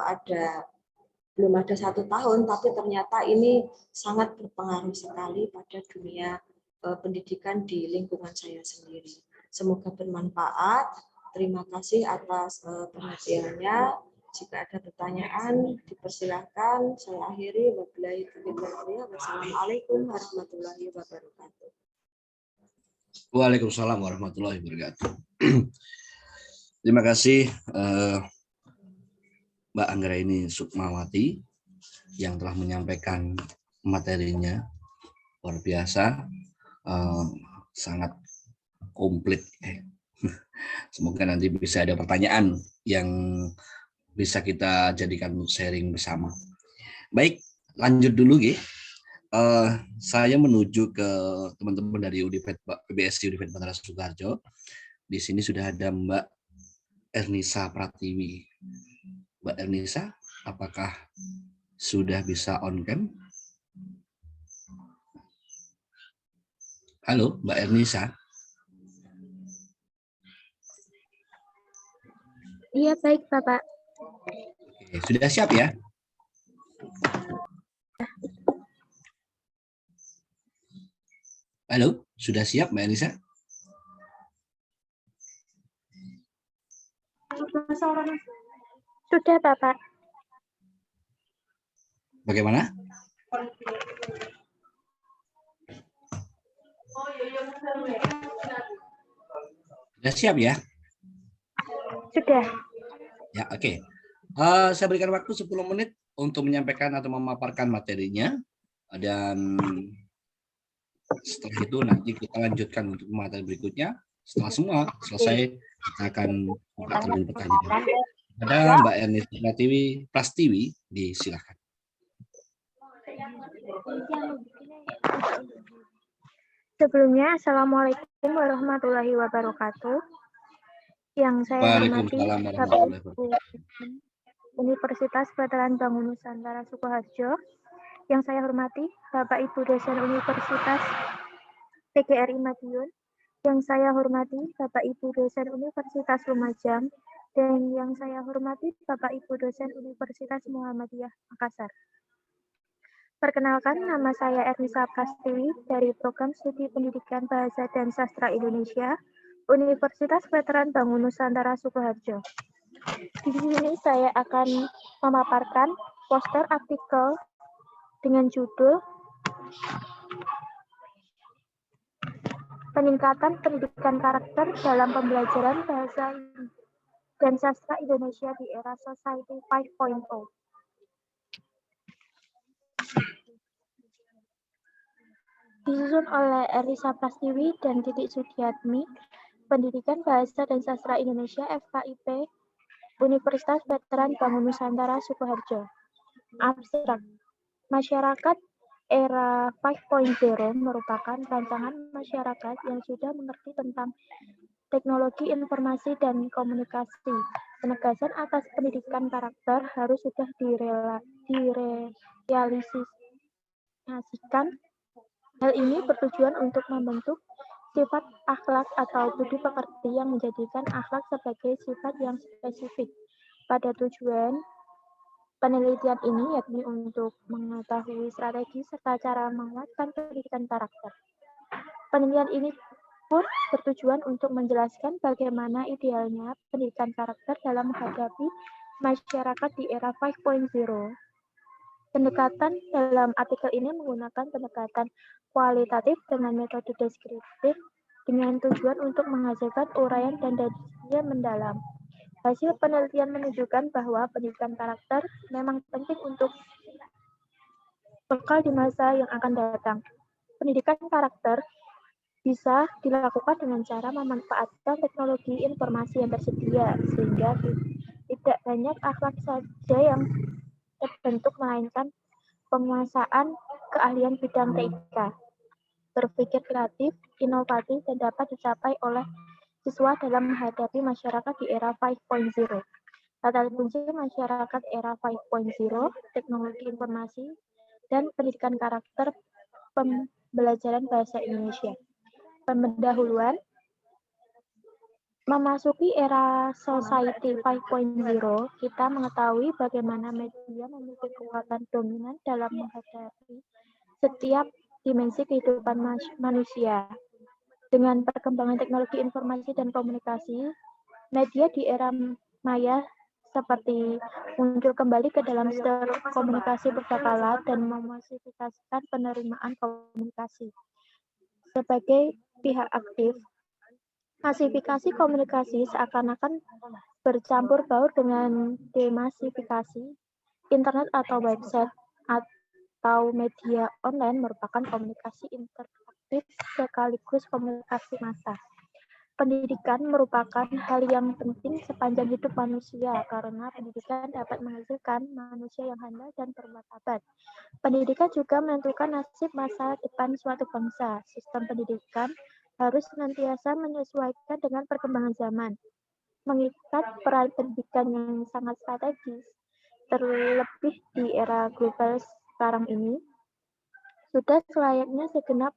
ada 1 tahun, tapi ternyata ini sangat berpengaruh sekali pada dunia pendidikan di lingkungan saya sendiri. Semoga bermanfaat. Terima kasih atas perhatiannya. Jika ada pertanyaan, dipersilakan. Saya akhiri. Wabillahi taufiq wal hidayah. Wassalamualaikum warahmatullahi wabarakatuh. Waalaikumsalam warahmatullahi wabarakatuh. Terima kasih Mbak Anggraini Sukmawati yang telah menyampaikan materinya, luar biasa, sangat komplit. Semoga nanti bisa ada pertanyaan yang bisa kita jadikan sharing bersama. Baik, lanjut dulu, G. Saya menuju ke teman-teman dari PBSI Universitas Bandara Sukoharjo. Di sini sudah ada Mbak Ernisa Pratiwi. Mbak Ernisa, apakah sudah bisa on cam? Halo, Mbak Ernisa. Iya, baik, Bapak. Oke, sudah siap ya? Halo, sudah siap Mbak Ernisa? Sudah, Bapak. Bagaimana? Sudah siap ya? Sudah. Ya, oke. Saya berikan waktu 10 menit untuk menyampaikan atau memaparkan materinya. Dan setelah itu nanti kita lanjutkan untuk materi berikutnya. Setelah semua selesai, kita akan buka terjun pertanyaan. Ada Mbak Ernisa Prastiwi, disilakan. Sebelumnya, Assalamualaikum warahmatullahi wabarakatuh. Yang saya hormati Bapak Ibu Universitas Veteran Bangun Nusantara Sukoharjo. Yang saya hormati Bapak Ibu dosen Universitas PGRI Madiun. Yang saya hormati Bapak Ibu dosen Universitas Lumajang. Dan yang saya hormati Bapak Ibu dosen Universitas Muhammadiyah Makassar. Perkenalkan, nama saya Ernisa Prastiwi dari Program Studi Pendidikan Bahasa dan Sastra Indonesia, Universitas Veteran Bangun Nusantara Sukoharjo. Di sini saya akan memaparkan poster artikel dengan judul Peningkatan Pendidikan Karakter dalam Pembelajaran Bahasa dan Sastra Indonesia di Era Society 5.0. Disusun oleh Ernisa Prastiwi dan Titik Sudiatmi, Pendidikan Bahasa dan Sastra Indonesia FKIP, Universitas Veteran Bangun Nusantara Sukoharjo. Abstrak. Masyarakat era 5.0 merupakan rancangan masyarakat yang sudah mengerti tentang teknologi informasi dan komunikasi. Penegasan atas pendidikan karakter harus sudah direalisasikan. Hal ini bertujuan untuk membentuk sifat akhlak atau budi pekerti yang menjadikan akhlak sebagai sifat yang spesifik. Pada tujuan penelitian ini yakni untuk mengetahui strategi serta cara menguatkan pendidikan karakter. Penelitian ini pun bertujuan untuk menjelaskan bagaimana idealnya pendidikan karakter dalam menghadapi masyarakat di era 5.0. Pendekatan dalam artikel ini menggunakan pendekatan kualitatif dengan metode deskriptif dengan tujuan untuk menghasilkan uraian dan diskusi mendalam. Hasil penelitian menunjukkan bahwa pendidikan karakter memang penting untuk bekal di masa yang akan datang. Pendidikan karakter bisa dilakukan dengan cara memanfaatkan teknologi informasi yang tersedia, sehingga tidak banyak akhlak saja yang terbentuk, melainkan penguasaan keahlian bidang TIK, berpikir kreatif, inovatif, dan dapat dicapai oleh siswa dalam menghadapi masyarakat di era 5.0. Kata kunci masyarakat era 5.0, teknologi informasi, dan pendidikan karakter pembelajaran bahasa Indonesia. Pendahuluan. Memasuki era Society 5.0, kita mengetahui bagaimana media memiliki kekuatan dominan dalam menghadapi setiap dimensi kehidupan manusia. Dengan perkembangan teknologi informasi dan komunikasi, media di era maya seperti muncul kembali ke dalam komunikasi berskala dan memasifikasikan penerimaan komunikasi. Sebagai pihak aktif, masifikasi komunikasi seakan-akan bercampur baur dengan demasifikasi. Internet atau website atau media online merupakan komunikasi interaktif sekaligus komunikasi massa. Pendidikan merupakan hal yang penting sepanjang hidup manusia karena pendidikan dapat menghasilkan manusia yang handal dan bermartabat. Pendidikan juga menentukan nasib masa depan suatu bangsa. Sistem pendidikan harus senantiasa menyesuaikan dengan perkembangan zaman, mengikat peran pendidikan yang sangat strategis, terlebih di era global sekarang ini. Sudah selayaknya segenap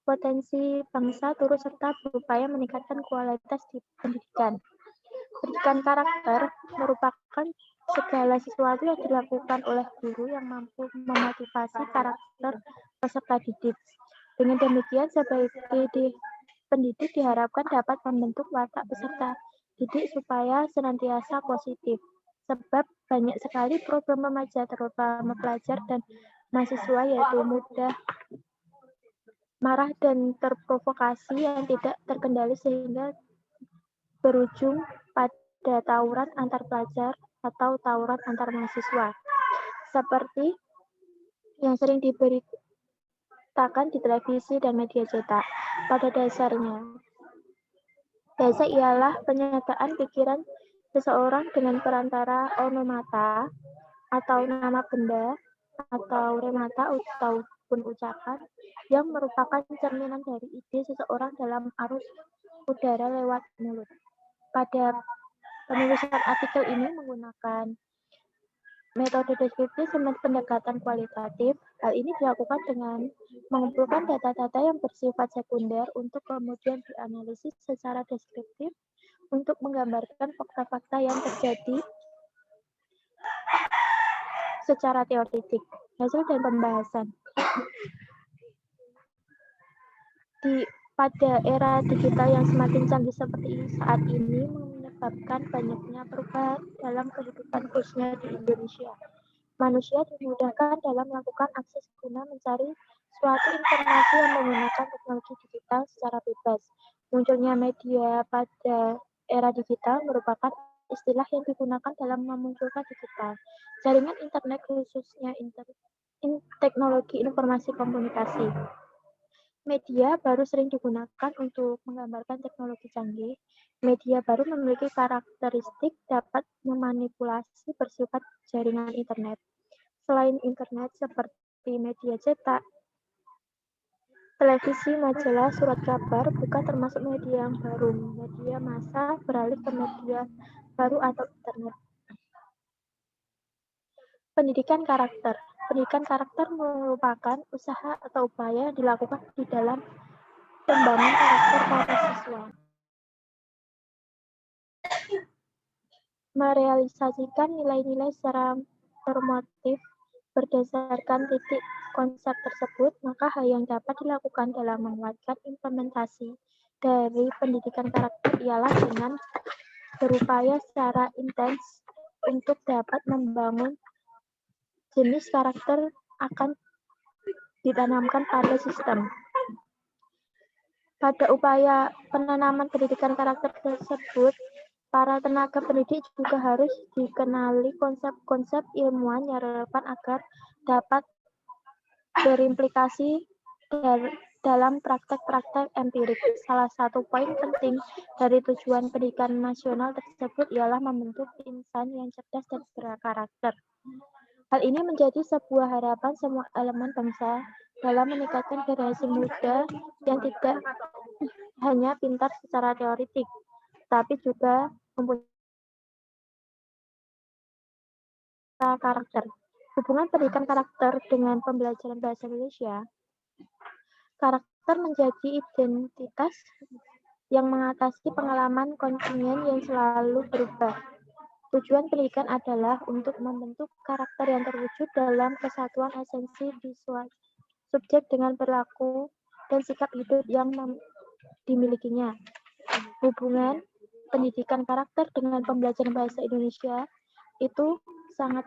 potensi bangsa turut serta berupaya meningkatkan kualitas di pendidikan. Pendidikan karakter merupakan segala sesuatu yang dilakukan oleh guru yang mampu memotivasi karakter peserta didik. Dengan demikian, sebagai pendidik diharapkan dapat membentuk watak peserta didik supaya senantiasa positif. Sebab banyak sekali problem remaja, terutama pelajar dan mahasiswa, yaitu mudah marah dan terprovokasi yang tidak terkendali sehingga berujung pada tawuran antar pelajar atau tawuran antar mahasiswa. Seperti yang sering diberitakan di televisi dan media cetak. Pada dasarnya, bahasa ialah penyataan pikiran seseorang dengan perantara onomata atau nama benda atau remata ataupun ucapan yang merupakan cerminan dari ide seseorang dalam arus udara lewat mulut. Pada penulisan artikel ini menggunakan metode deskriptif sama pendekatan kualitatif. Hal ini dilakukan dengan mengumpulkan data-data yang bersifat sekunder untuk kemudian dianalisis secara deskriptif untuk menggambarkan fakta-fakta yang terjadi secara teoretik. Hasil dan pembahasan. Pada era digital yang semakin canggih seperti saat ini menyebabkan banyaknya perubahan dalam kehidupan khususnya di Indonesia. Manusia dimudahkan dalam melakukan akses guna mencari suatu informasi yang menggunakan teknologi digital secara bebas. Munculnya media pada era digital merupakan istilah yang digunakan dalam memunculkan digital. Jaringan internet khususnya teknologi informasi komunikasi. Media baru sering digunakan untuk menggambarkan teknologi canggih. Media baru memiliki karakteristik dapat memanipulasi bersifat jaringan internet. Selain internet seperti media cetak, televisi, majalah, surat kabar bukan termasuk media yang baru. Media massa beralih ke media baru atau internet. Pendidikan karakter. Pendidikan karakter merupakan usaha atau upaya yang dilakukan di dalam membangun karakter para siswa. Merealisasikan nilai-nilai secara normatif berdasarkan titik konsep tersebut, maka hal yang dapat dilakukan dalam menguatkan implementasi dari pendidikan karakter ialah dengan berupaya secara intens untuk dapat membangun jenis karakter akan ditanamkan pada sistem. Pada upaya penanaman pendidikan karakter tersebut, para tenaga pendidik juga harus dikenali konsep-konsep ilmuwan yang relevan agar dapat berimplikasi dalam praktek-praktek empirik. Salah satu poin penting dari tujuan pendidikan nasional tersebut ialah membentuk insan yang cerdas dan berkarakter. Hal ini menjadi sebuah harapan semua elemen bangsa dalam meningkatkan generasi muda yang tidak hanya pintar secara teoretik, tapi juga mempunyai karakter. Hubungan pendidikan karakter dengan pembelajaran bahasa Indonesia. Karakter menjadi identitas yang mengatasi pengalaman kontingen yang selalu berubah. Tujuan pendidikan adalah untuk membentuk karakter yang terwujud dalam kesatuan esensi di subjek dengan perilaku dan sikap hidup yang dimilikinya. Hubungan pendidikan karakter dengan pembelajaran bahasa Indonesia itu sangat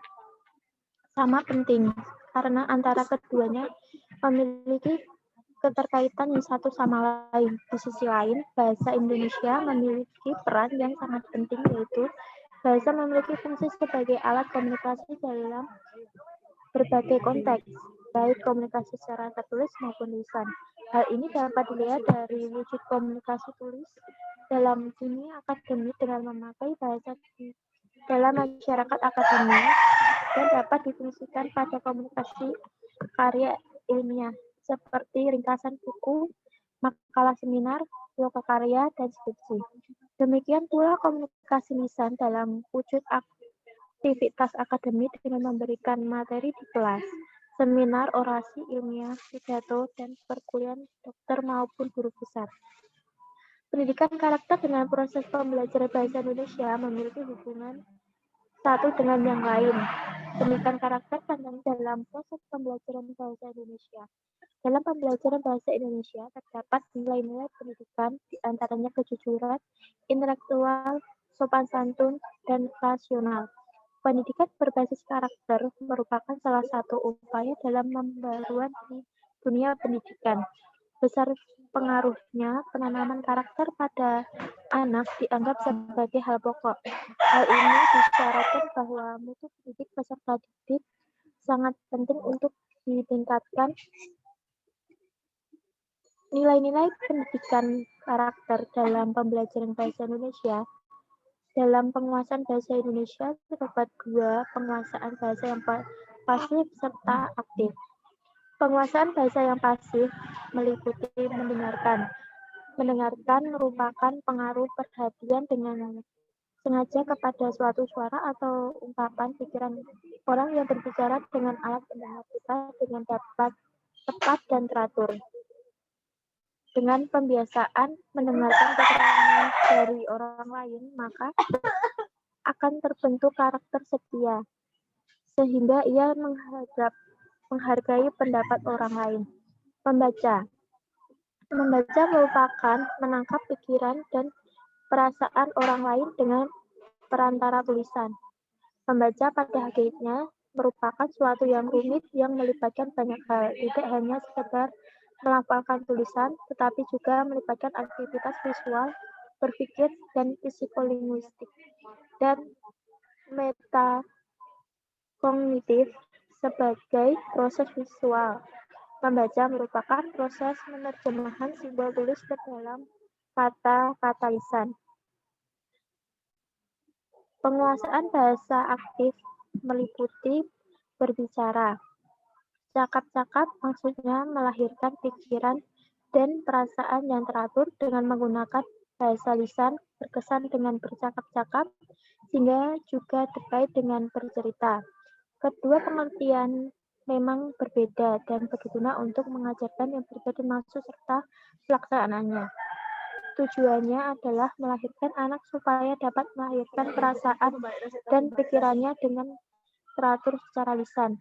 sama penting karena antara keduanya memiliki keterkaitan yang satu sama lain. Di sisi lain, bahasa Indonesia memiliki peran yang sangat penting, yaitu bahasa memiliki fungsi sebagai alat komunikasi dalam berbagai konteks, baik komunikasi secara tertulis maupun lisan. Hal ini dapat dilihat dari wujud komunikasi tulis dalam dunia akademik dengan memakai bahasa di dalam masyarakat akademik dan dapat difungsikan pada komunikasi karya ilmiah seperti ringkasan buku, makalah seminar, lokakarya, dan skripsi. Demikian pula komunikasi lisan dalam wujud aktivitas akademik dengan memberikan materi di kelas, seminar, orasi ilmiah, pidato, dan perkuliahan dokter maupun guru besar. Pendidikan karakter dengan proses pembelajaran bahasa Indonesia memiliki hubungan satu dengan yang lain. Pendidikan karakter penting dalam proses pembelajaran bahasa Indonesia. Dalam pembelajaran bahasa Indonesia terdapat nilai-nilai pendidikan, diantaranya kejujuran, intelektual, sopan santun, dan rasional. Pendidikan berbasis karakter merupakan salah satu upaya dalam pembaruan di dunia pendidikan. Besar pengaruhnya penanaman karakter pada anak dianggap sebagai hal pokok. Hal ini disyaratkan bahwa mutu pendidik peserta didik sangat penting untuk ditingkatkan. Nilai-nilai pendidikan karakter dalam pembelajaran bahasa Indonesia. Dalam penguasaan bahasa Indonesia terdapat dua penguasaan bahasa yang pasif serta aktif. Penguasaan bahasa yang pasif meliputi mendengarkan. Mendengarkan merupakan pengaruh perhatian dengan sengaja kepada suatu suara atau ungkapan pikiran orang yang berbicara dengan alat pendengar kita dengan dapat tepat dan teratur. Dengan pembiasaan mendengarkan keterangan dari orang lain, maka akan terbentuk karakter setia, sehingga ia menghargai pendapat orang lain. Membaca merupakan menangkap pikiran dan perasaan orang lain dengan perantara tulisan. Membaca pada hakikatnya merupakan suatu yang rumit yang melibatkan banyak hal, tidak hanya sekedar melafalkan tulisan, tetapi juga melibatkan aktivitas visual, berpikir, dan psikolinguistik, dan metakognitif sebagai proses visual. Membaca merupakan proses penerjemahan simbol tulis ke dalam kata-kata lisan. Penguasaan bahasa aktif meliputi berbicara. Cakap-cakap maksudnya melahirkan pikiran dan perasaan yang teratur dengan menggunakan bahasa lisan berkesan dengan bercakap-cakap, sehingga juga terkait dengan bercerita. Kedua pengertian memang berbeda dan berguna untuk mengajarkan yang berbeda maksud serta pelaksanaannya. Tujuannya adalah melahirkan anak supaya dapat melahirkan perasaan dan pikirannya dengan teratur secara lisan.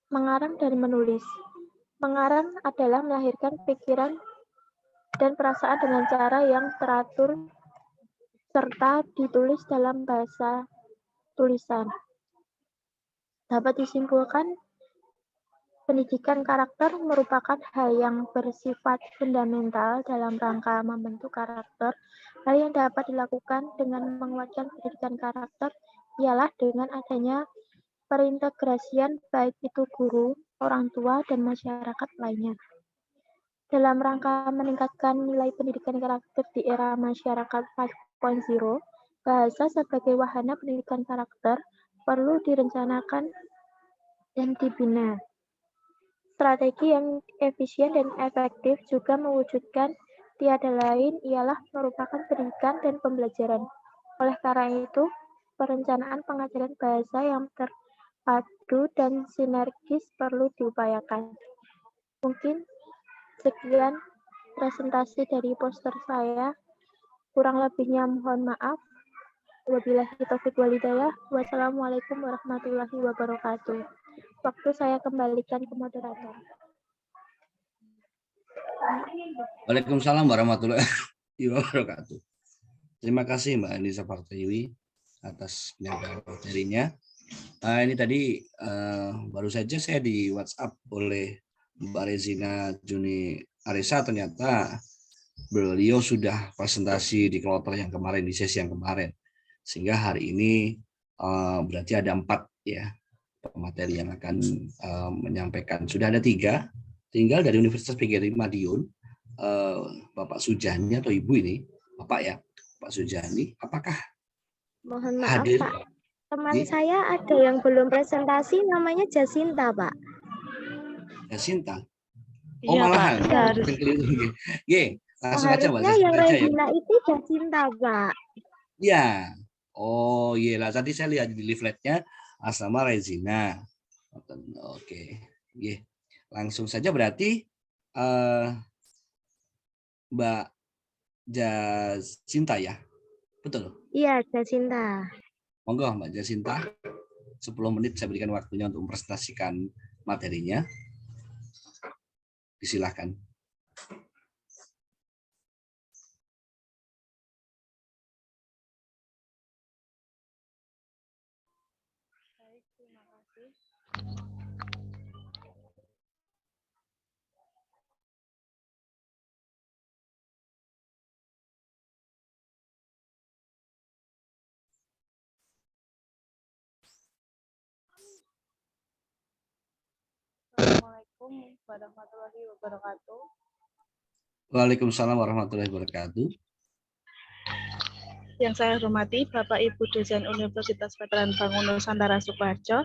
Mengarang dan menulis. Mengarang adalah melahirkan pikiran dan perasaan dengan cara yang teratur serta ditulis dalam bahasa tulisan. Dapat disimpulkan, pendidikan karakter merupakan hal yang bersifat fundamental dalam rangka membentuk karakter. Hal yang dapat dilakukan dengan menguatkan pendidikan karakter ialah dengan adanya perintegrasian baik itu guru, orang tua, dan masyarakat lainnya. Dalam rangka meningkatkan nilai pendidikan karakter di era masyarakat 5.0, bahasa sebagai wahana pendidikan karakter perlu direncanakan dan dibina. Strategi yang efisien dan efektif juga mewujudkan tiada lain ialah merupakan pendidikan dan pembelajaran. Oleh karena itu, perencanaan pengajaran bahasa yang terpadu dan sinergis perlu diupayakan. Mungkin sekian presentasi dari poster saya. Kurang lebihnya mohon maaf. Wabillahi taufiq walhidayah. Wassalamualaikum warahmatullahi wabarakatuh. Waktu saya kembalikan ke moderator. Waalaikumsalam warahmatullahi wabarakatuh. Terima kasih Mbak Anissa Partoiwi atas penyampaian materinya. Ini tadi baru saja saya di WhatsApp oleh Mbak Rezina Juni Arisa, ternyata beliau sudah presentasi di kloter yang kemarin, di sesi yang kemarin. Sehingga hari ini berarti ada 4 ya materi yang akan menyampaikan. Sudah ada 3, tinggal dari Universitas PGRI Madiun, Bapak Sujani atau Ibu ini, Bapak ya, Pak Sujani, apakah Mohon maaf, hadir Pak. Teman di saya ada yang belum presentasi, namanya Jasinta, Pak. Jasinta? Oh, Iya, Pak. malahan. Saya harus. Ye, langsung aja Mbak Seharusnya yang Jasinta aja ya. Regina itu Jasinta, Pak. Ya. Oh, iya lah. Tadi saya lihat di leafletnya Asrama Regina. Oke. Ye. Langsung saja berarti Mbak Jasinta ya. Betul. Iya, Jasinta. Monggo Mbak Jasinta. 10 menit saya berikan waktunya untuk mempresentasikan materinya. Disilahkan. Baik, terima kasih. Assalamualaikum warahmatullahi wabarakatuh. Waalaikumsalam warahmatullahi wabarakatuh. Yang saya hormati Bapak Ibu dosen Universitas Veteran Bangun Nusantara Sukoharjo,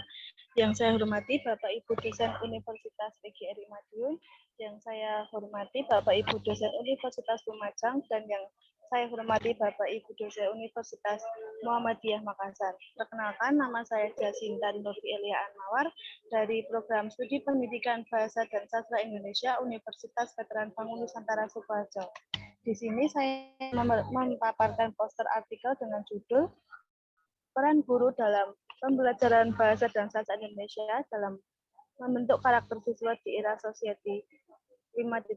yang saya hormati Bapak Ibu dosen Universitas PGRI Madiun, yang saya hormati Bapak Ibu dosen Universitas Lumajang, dan yang saya hormati Bapak Ibu dosen Universitas Muhammadiyah Makassar. Perkenalkan, nama saya Jasinta Nurfi Elia Anmawar dari Program Studi Pendidikan Bahasa dan Sastra Indonesia Universitas Veteran Bangun Nusantara Sukoharjo. Di sini saya memaparkan poster artikel dengan judul Peran Guru dalam Pembelajaran Bahasa dan Sastra Indonesia dalam Membentuk Karakter Siswa di Era Society 5.0.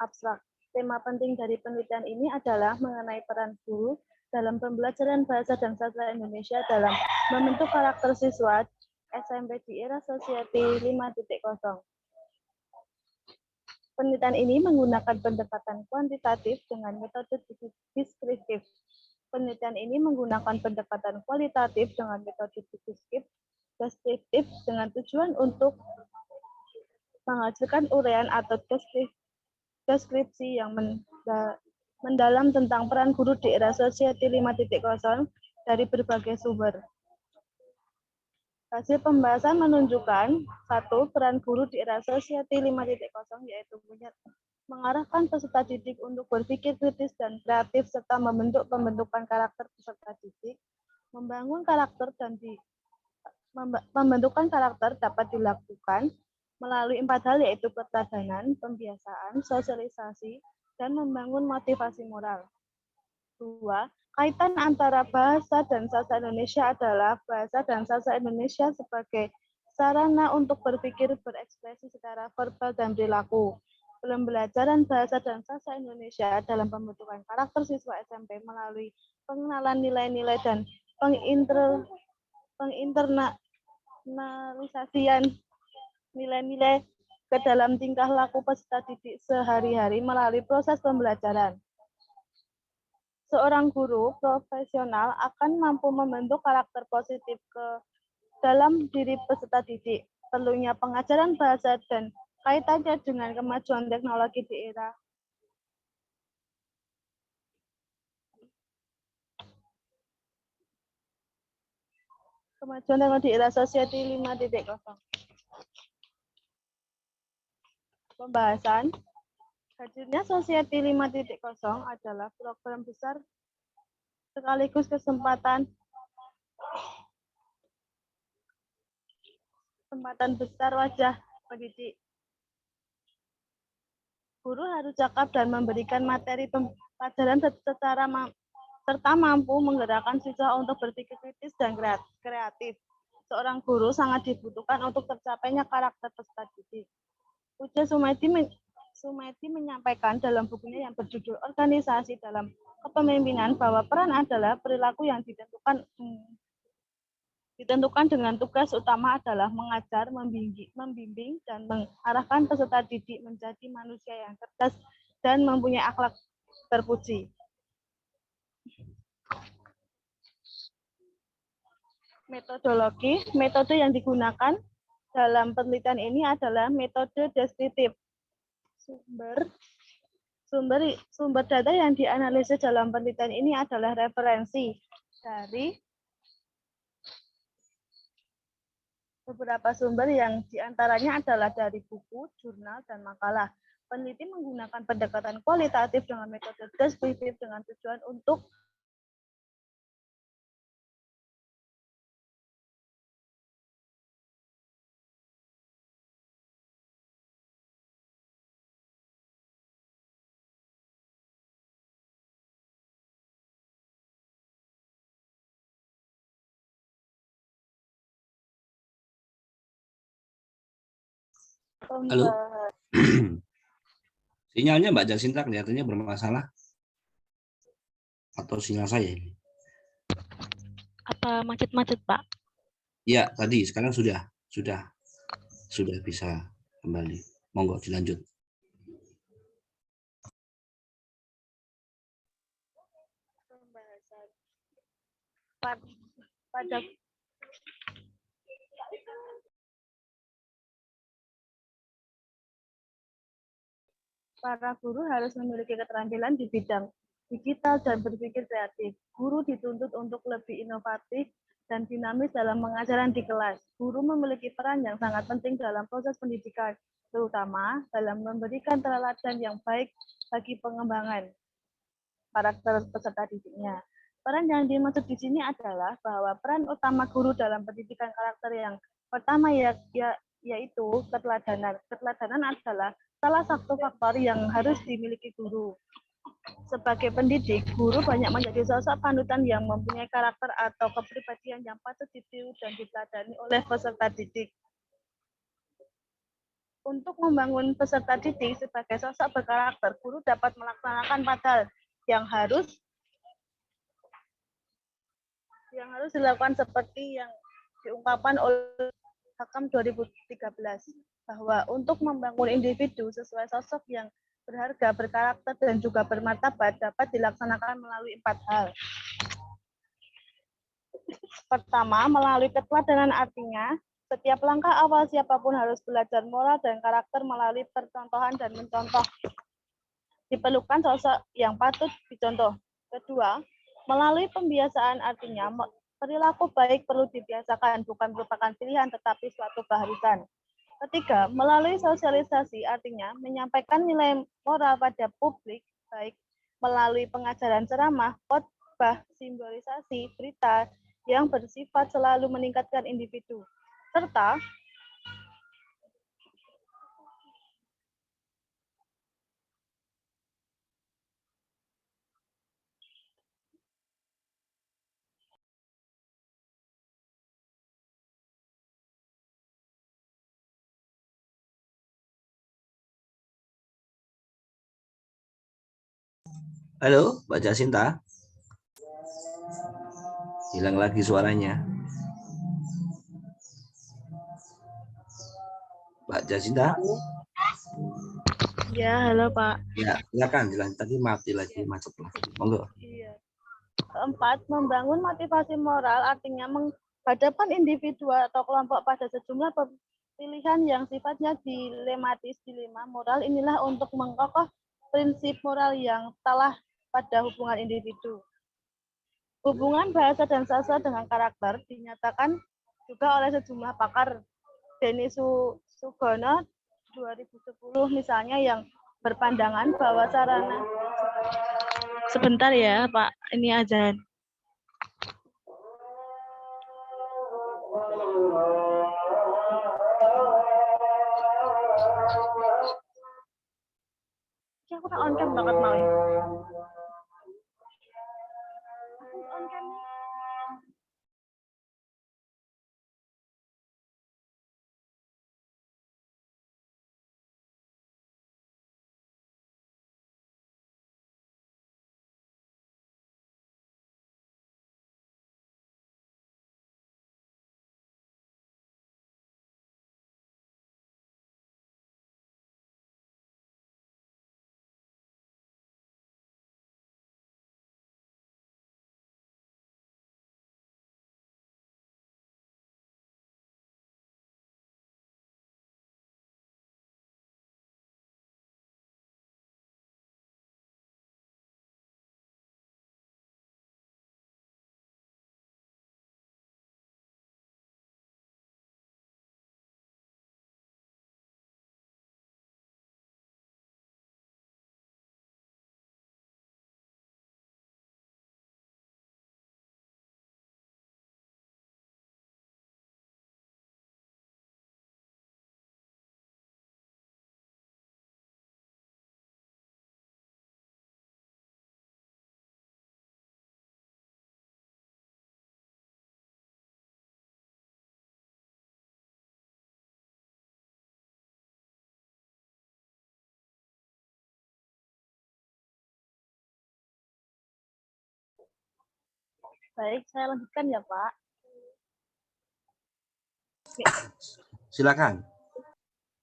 Abstrak. Tema penting dari penelitian ini adalah mengenai peran guru dalam pembelajaran bahasa dan sastra Indonesia dalam membentuk karakter siswa SMP di era Society 5.0. Penelitian ini menggunakan pendekatan kuantitatif dengan metode deskriptif. Penelitian ini menggunakan pendekatan kualitatif dengan metode deskriptif dengan tujuan untuk menghasilkan uraian atau deskripsi yang mendalam tentang peran guru di era Society 5.0 dari berbagai sumber. Hasil pembahasan menunjukkan, 1. Peran guru di era Society 5.0 yaitu mengarahkan peserta didik untuk berpikir kritis dan kreatif serta membentuk pembentukan karakter peserta didik, membangun karakter dan pembentukan karakter dapat dilakukan melalui 4 hal yaitu pertadanan, pembiasaan, sosialisasi, dan membangun motivasi moral. 2. Kaitan antara bahasa dan sastra Indonesia adalah bahasa dan sastra Indonesia sebagai sarana untuk berpikir berekspresi secara verbal dan perilaku. Pembelajaran bahasa dan sastra Indonesia dalam pembentukan karakter siswa SMP melalui pengenalan nilai-nilai dan penginternalisasian nilai-nilai ke dalam tingkah laku peserta didik sehari-hari melalui proses pembelajaran. Seorang guru profesional akan mampu membentuk karakter positif ke dalam diri peserta didik. Perlunya pengajaran bahasa dan kaitannya dengan kemajuan teknologi di era Society 5.0. Pembahasan. Hadirnya Society 5.0 adalah program besar sekaligus kesempatan besar wajah pendidik. Guru harus cakap dan memberikan materi pelajaran serta mampu menggerakkan siswa untuk berpikir kritis dan kreatif. Seorang guru sangat dibutuhkan untuk tercapainya karakter peserta didik. Puja Sumedi menyampaikan dalam bukunya yang berjudul Organisasi dalam Kepemimpinan bahwa peran adalah perilaku yang ditentukan dengan tugas utama adalah mengajar, membimbing, dan mengarahkan peserta didik menjadi manusia yang cerdas dan mempunyai akhlak terpuji. Metodologi, metode yang digunakan dalam penelitian ini adalah metode deskriptif. Sumber data yang dianalisis dalam penelitian ini adalah referensi dari beberapa sumber yang diantaranya adalah dari buku, jurnal, dan makalah. Peneliti menggunakan pendekatan kualitatif dengan metode deskriptif dengan tujuan untuk Halo. Sinyalnya Mbak Jasinta kelihatannya bermasalah. Atau sinyal saya ini? Apa macet-macet, Pak? Ya, tadi sekarang sudah bisa kembali. Monggo dilanjut. pada para guru harus memiliki keterampilan di bidang digital dan berpikir kreatif. Guru dituntut untuk lebih inovatif dan dinamis dalam pengajaran di kelas. Guru memiliki peran yang sangat penting dalam proses pendidikan, terutama dalam memberikan teladan yang baik bagi pengembangan karakter peserta didiknya. Peran yang dimaksud di sini adalah bahwa peran utama guru dalam pendidikan karakter yang pertama yaitu keteladanan. Keteladanan adalah salah satu faktor yang harus dimiliki guru. Sebagai pendidik, guru banyak menjadi sosok panutan yang mempunyai karakter atau kepribadian yang patut ditiru dan diteladani oleh peserta didik. Untuk membangun peserta didik sebagai sosok berkarakter, guru dapat melaksanakan 4 hal yang harus dilakukan seperti yang diungkapkan oleh Hakam 2013, bahwa untuk membangun individu sesuai sosok yang berharga, berkarakter, dan juga bermartabat dapat dilaksanakan melalui 4 hal. Pertama, melalui keteladanan, artinya setiap langkah awal siapapun harus belajar moral dan karakter melalui percontohan dan mencontoh. Diperlukan sosok yang patut dicontoh. Kedua, melalui pembiasaan, artinya perilaku baik perlu dibiasakan, bukan merupakan pilihan tetapi suatu keharusan. Ketiga, melalui sosialisasi, artinya menyampaikan nilai moral pada publik, baik melalui pengajaran ceramah, khotbah, simbolisasi, berita yang bersifat selalu meningkatkan individu. Serta Halo, Mbak Jasinta. Hilang lagi suaranya. Mbak Jasinta. ya, halo Pak. Ya, silakan. Tadi mati lagi, macet lagi. Monggo. Iya. Keempat, membangun motivasi moral, artinya menghadapkan individu atau kelompok pada sejumlah pilihan yang sifatnya dilematis. Dilema moral inilah untuk mengkokoh prinsip moral yang telah pada hubungan individu. Hubungan bahasa dan sastra dengan karakter dinyatakan juga oleh sejumlah pakar. Denny Sugono 2010 misalnya yang berpandangan bahwa sarana. Sebentar ya Pak, ini azan. Ya, aku tak on cam banget mau. Aku on cam. Baik, saya lanjutkan ya, Pak. Silakan.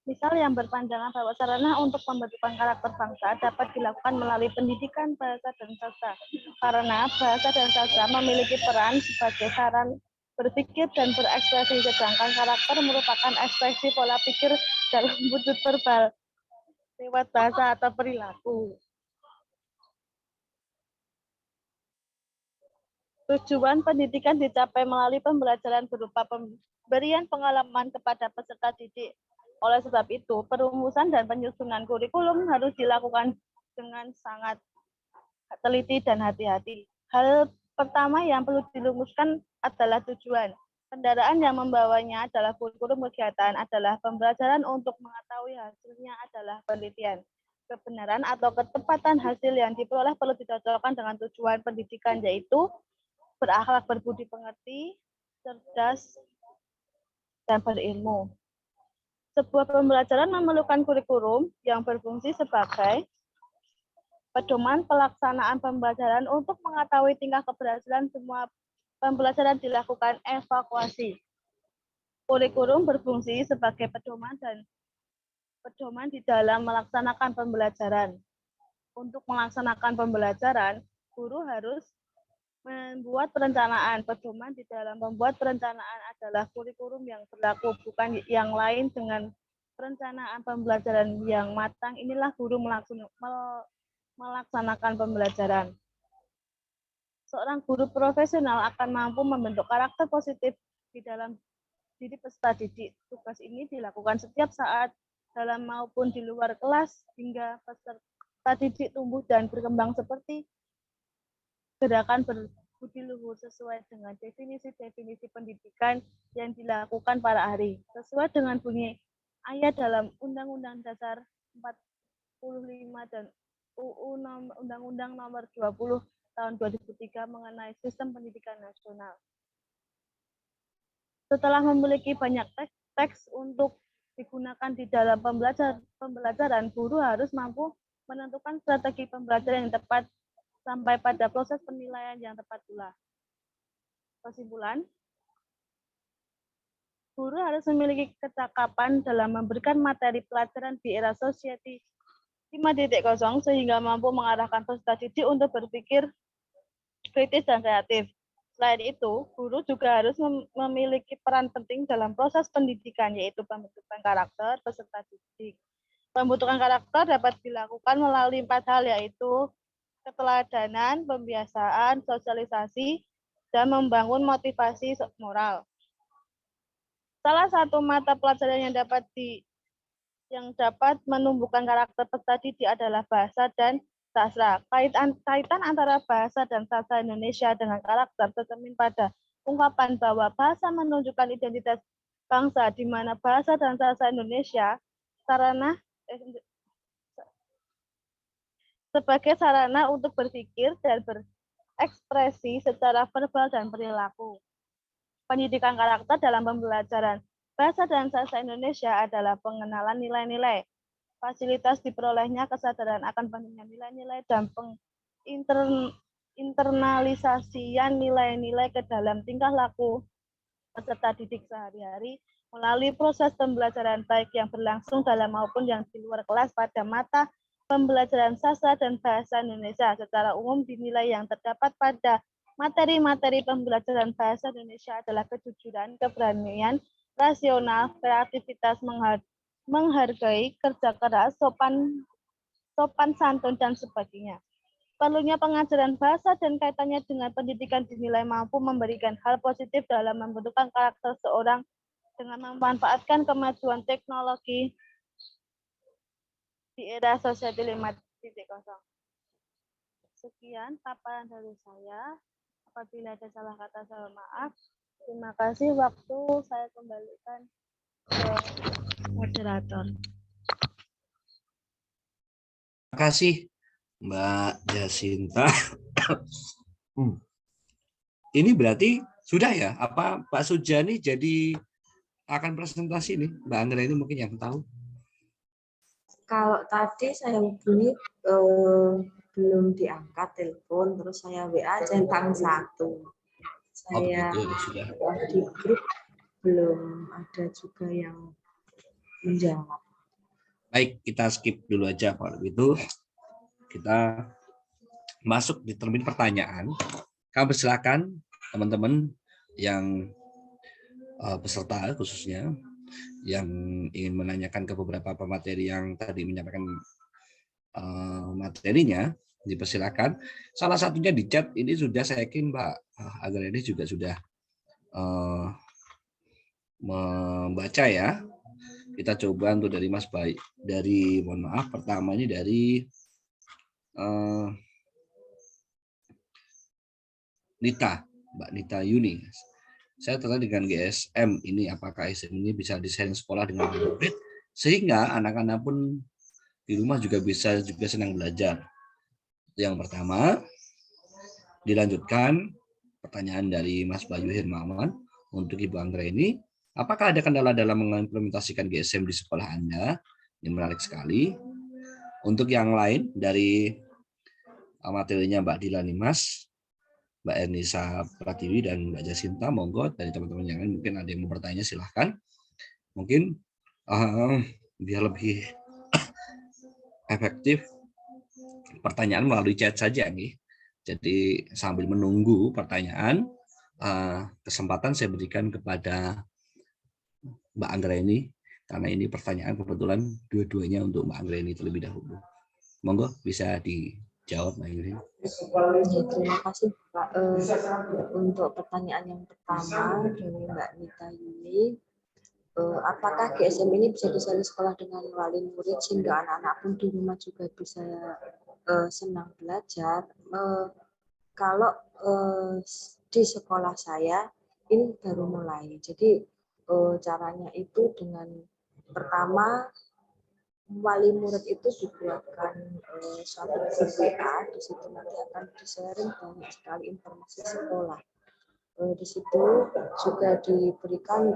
Misal yang berpandangan bahwa sarana untuk pembentukan karakter bangsa dapat dilakukan melalui pendidikan bahasa dan sastra. Karena bahasa dan sastra memiliki peran sebagai saran berpikir dan berekspresi, sedangkan karakter merupakan ekspresi pola pikir dalam wujud verbal lewat bahasa atau perilaku. Tujuan pendidikan dicapai melalui pembelajaran berupa pemberian pengalaman kepada peserta didik. Oleh sebab itu, perumusan dan penyusunan kurikulum harus dilakukan dengan sangat teliti dan hati-hati. Hal pertama yang perlu dirumuskan adalah tujuan. Kendaraan yang membawanya adalah kurikulum kegiatan adalah pembelajaran untuk mengetahui hasilnya adalah penelitian. Kebenaran atau ketepatan hasil yang diperoleh perlu dicocokkan dengan tujuan pendidikan, yaitu berakhlak, berbudi pekerti, cerdas, dan berilmu. Sebuah pembelajaran memerlukan kurikulum yang berfungsi sebagai pedoman pelaksanaan pembelajaran. Untuk mengetahui tingkat keberhasilan semua pembelajaran dilakukan evaluasi. Kurikulum berfungsi sebagai pedoman di dalam melaksanakan pembelajaran. Untuk melaksanakan pembelajaran, guru harus membuat perencanaan. Pedoman di dalam membuat perencanaan adalah kurikulum yang berlaku, bukan yang lain. Dengan perencanaan pembelajaran yang matang, inilah guru melaksanakan pembelajaran. Seorang guru profesional akan mampu membentuk karakter positif di dalam diri peserta didik. Tugas ini dilakukan setiap saat dalam maupun di luar kelas hingga peserta didik tumbuh dan berkembang seperti gerakan berbudi luhur sesuai dengan definisi-definisi pendidikan yang dilakukan para ahli. Sesuai dengan bunyi ayat dalam Undang-Undang Dasar 45 dan UU Undang-Undang Nomor 20 Tahun 2003 mengenai Sistem Pendidikan Nasional. Setelah memiliki banyak teks untuk digunakan di dalam pembelajaran, guru harus mampu menentukan strategi pembelajaran yang tepat sampai pada proses penilaian yang tepat pula. Kesimpulan, guru harus memiliki kecakapan dalam memberikan materi pelajaran di era Society 5.0 sehingga mampu mengarahkan peserta didik untuk berpikir kritis dan kreatif. Selain itu, guru juga harus memiliki peran penting dalam proses pendidikan, yaitu pembentukan karakter peserta didik. Pembentukan karakter dapat dilakukan melalui 4 hal, yaitu keteladanan, pembiasaan, sosialisasi, dan membangun motivasi moral. Salah satu mata pelajaran yang dapat menumbuhkan karakter peserta didik adalah bahasa dan sastra. Kaitan antara bahasa dan sastra Indonesia dengan karakter tercermin pada ungkapan bahwa bahasa menunjukkan identitas bangsa, di mana bahasa dan sastra Indonesia sebagai sarana untuk berpikir dan berekspresi secara verbal dan perilaku. Pendidikan karakter dalam pembelajaran bahasa dan sastra Indonesia adalah pengenalan nilai-nilai, fasilitas diperolehnya kesadaran akan pentingnya nilai-nilai, dan internalisasian nilai-nilai ke dalam tingkah laku peserta didik sehari-hari melalui proses pembelajaran baik yang berlangsung dalam maupun yang di luar kelas. Pada mata pembelajaran sastra dan bahasa Indonesia secara umum dinilai yang terdapat pada materi-materi pembelajaran bahasa Indonesia adalah kejujuran, keberanian, rasional, kreativitas, menghargai, kerja keras, sopan santun, dan sebagainya. Perlunya pengajaran bahasa dan kaitannya dengan pendidikan dinilai mampu memberikan hal positif dalam membentukkan karakter seorang dengan memanfaatkan kemajuan teknologi di era Society 5.0. Sekian paparan dari saya. Apabila ada salah kata, saya maaf. Terima kasih. Waktu saya kembalikan ke moderator. Terima kasih Mbak Jasinta. Ini berarti sudah ya? Apa Pak Sujani jadi akan presentasi nih? Mbak Anggra ini mungkin yang tahu. Kalau tadi saya hubungi belum diangkat telepon, terus saya WA centang 1. Oh saya begitu ya sudah. di grup belum ada juga yang menjawab. Baik, kita skip dulu aja kalau begitu. Kita masuk di termin pertanyaan. Kami persilakan teman-teman yang peserta khususnya yang ingin menanyakan ke beberapa pemateri yang tadi menyampaikan materinya, dipersilakan. Salah satunya di chat ini sudah saya yakin Mbak Agreni juga sudah membaca ya. Kita coba untuk dari Mas Baik, dari mohon maaf pertama ini dari Nita, Mbak Nita Yuni. Saya tertarik dengan GSM ini, apakah GSM ini bisa desain sekolah dengan murid sehingga anak-anak pun di rumah juga bisa senang belajar. Yang pertama, dilanjutkan pertanyaan dari Mas Bayu Hirmawan untuk Ibu Anggra ini, apakah ada kendala dalam mengimplementasikan GSM di sekolah Anda? Ini menarik sekali. Untuk yang lain dari materinya Mbak Dila Nimas, Mbak Ernisa Pratiwi dan Mbak Jasinta, monggo dari teman-teman yang lain mungkin ada yang mau bertanya silahkan. Mungkin biar lebih efektif pertanyaan melalui chat saja nih. Jadi sambil menunggu pertanyaan, kesempatan saya berikan kepada Mbak Anggra ini karena ini pertanyaan kebetulan dua-duanya untuk Mbak Anggra ini terlebih dahulu. Monggo bisa dijawab Mbak Anggra. Ya, terima kasih Pak. Untuk pertanyaan yang pertama dari Mbak Nita Yuni, apakah GSM ini bisa disalin sekolah dengan wali murid sehingga anak-anak pun di rumah juga bisa senang belajar? Kalau di sekolah saya ini baru mulai, jadi caranya itu dengan pertama wali murid itu dibuatkan suatu grup WA, di situ nanti akan di-sharing banyak sekali informasi sekolah. Di situ juga diberikan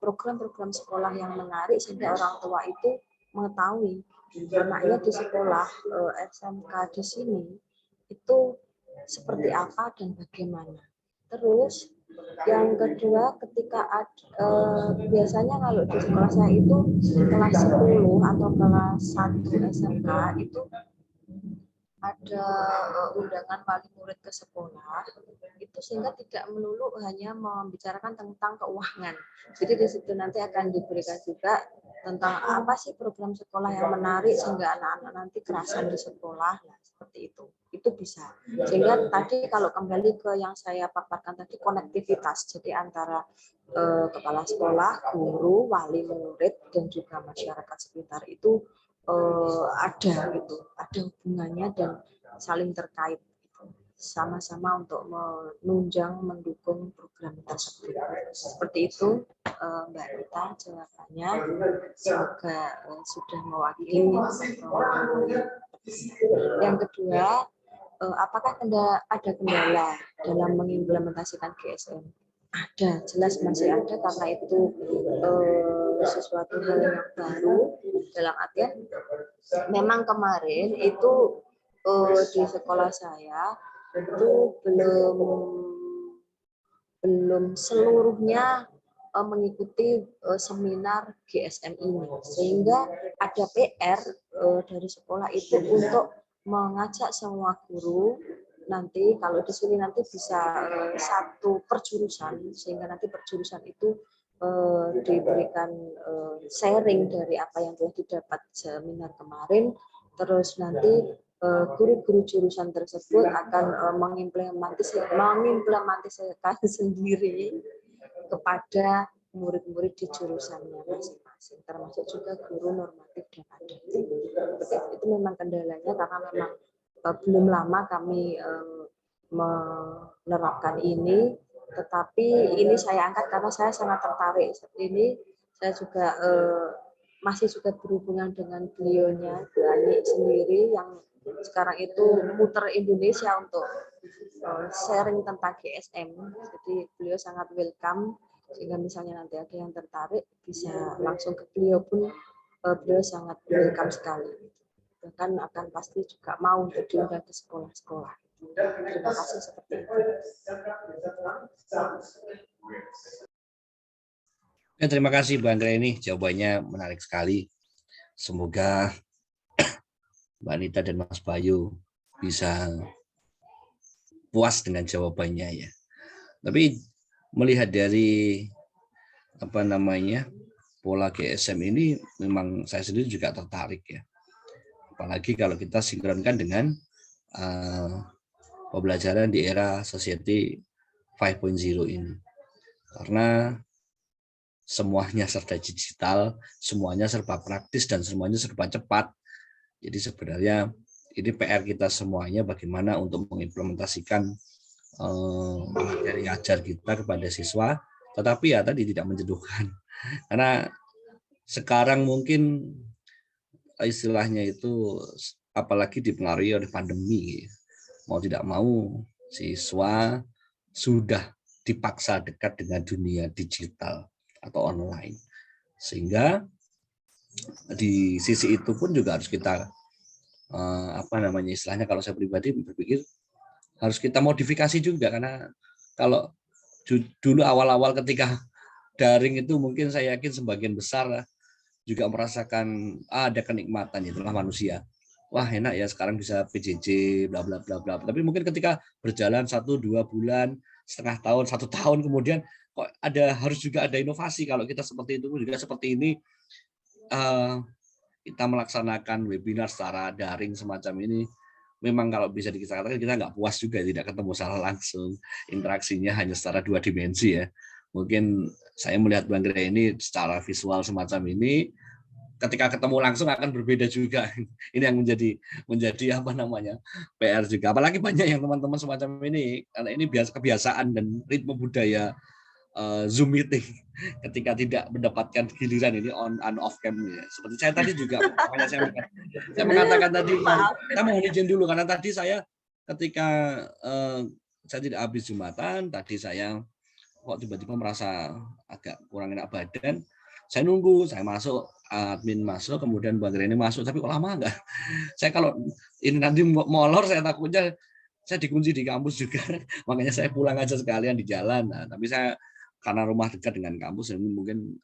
program-program sekolah yang menarik sehingga orang tua itu mengetahui anaknya di sekolah SMK di sini itu seperti apa dan bagaimana. Terus yang kedua, ketika biasanya kalau di sekolah saya itu kelas 10 atau kelas 1 SMK itu ada undangan wali murid ke sekolah itu sehingga tidak melulu hanya membicarakan tentang keuangan. Jadi di situ nanti akan diberikan juga tentang apa sih program sekolah yang menarik sehingga anak-anak nanti kerasan di sekolah, nah, seperti itu. Itu bisa. Sehingga tadi kalau kembali ke yang saya paparkan tadi konektivitas, jadi antara kepala sekolah, guru, wali murid dan juga masyarakat sekitar itu ada hubungannya dan saling terkait sama-sama untuk menunjang mendukung program tersebut. Seperti itu Mbak Rita jawabannya, semoga sudah mewakili. Yang kedua, apakah ada kendala dalam mengimplementasikan GSM? Ada, jelas masih ada karena itu sesuatu hal yang baru dalam artian memang kemarin itu di sekolah saya itu belum seluruhnya mengikuti seminar GSM ini sehingga ada PR dari sekolah itu untuk mengajak semua guru nanti kalau di sini nanti bisa satu perjurusan sehingga nanti perjurusan itu diberikan sharing dari apa yang telah didapat seminar kemarin, terus nanti guru-guru jurusan tersebut akan mengimplementasikan sendiri kepada murid-murid di jurusannya masing-masing, termasuk juga guru normatif dan adat. Itu memang kendalanya karena memang belum lama kami menerapkan ini, tetapi ini saya angkat karena saya sangat tertarik. Ini saya juga masih juga berhubungan dengan beliaunya, Bu Ani sendiri yang sekarang itu muter Indonesia untuk sharing tentang GSM. Jadi beliau sangat welcome, sehingga misalnya nanti ada yang tertarik bisa langsung ke beliau pun beliau sangat welcome sekali. Bahkan akan pasti juga mau untuk diundang ke sekolah-sekolah. Terima kasih seperti itu. Ya, terima kasih Bu Anggraini, jawabannya menarik sekali. Semoga Mbak Anita dan Mas Bayu bisa puas dengan jawabannya ya. Tapi melihat dari pola GSM ini, memang saya sendiri juga tertarik ya. Apalagi kalau kita sinkronkan dengan pembelajaran di era Society 5.0 ini. Karena semuanya serba digital, semuanya serba praktis, dan semuanya serba cepat. Jadi sebenarnya ini PR kita semuanya bagaimana untuk mengimplementasikan materi ajar kita kepada siswa, tetapi ya tadi tidak menjenuhkan. Karena sekarang mungkin istilahnya itu apalagi dipengaruhi oleh pandemi, mau tidak mau siswa sudah dipaksa dekat dengan dunia digital atau online, sehingga di sisi itu pun juga harus kita istilahnya, kalau saya pribadi berpikir harus kita modifikasi juga, karena kalau dulu awal-awal ketika daring itu mungkin saya yakin sebagian besar juga merasakan ada kenikmatan, itulah manusia. Wah enak ya sekarang bisa PJJ bla bla bla bla. Tapi mungkin ketika berjalan 1-2 bulan, setengah tahun, 1 tahun kemudian kok harus juga ada inovasi. Kalau kita seperti itu juga seperti ini, kita melaksanakan webinar secara daring semacam ini, memang kalau bisa dikatakan kita nggak puas juga, tidak ketemu secara langsung, interaksinya hanya secara 2 dimensi ya. Mungkin saya melihat Bang Gray ini secara visual semacam ini, ketika ketemu langsung akan berbeda juga. Ini yang menjadi PR juga. Apalagi banyak yang teman-teman semacam ini, karena ini kebiasaan dan ritme budaya Zoom meeting, ketika tidak mendapatkan giliran ini on and off cam ya. Seperti saya tadi juga, makanya saya mengatakan tadi, saya mohon izin dulu karena tadi saya ketika saya tidak habis Jumatan, tadi saya kok tiba-tiba merasa agak kurang enak badan. Saya nunggu, saya masuk, admin masuk, kemudian Bang Reni masuk, tapi kok lama enggak? Saya kalau ini nanti molor, saya takutnya saya dikunci di kampus juga, makanya saya pulang aja sekalian di jalan. Nah, tapi saya karena rumah dekat dengan kampus, ini mungkin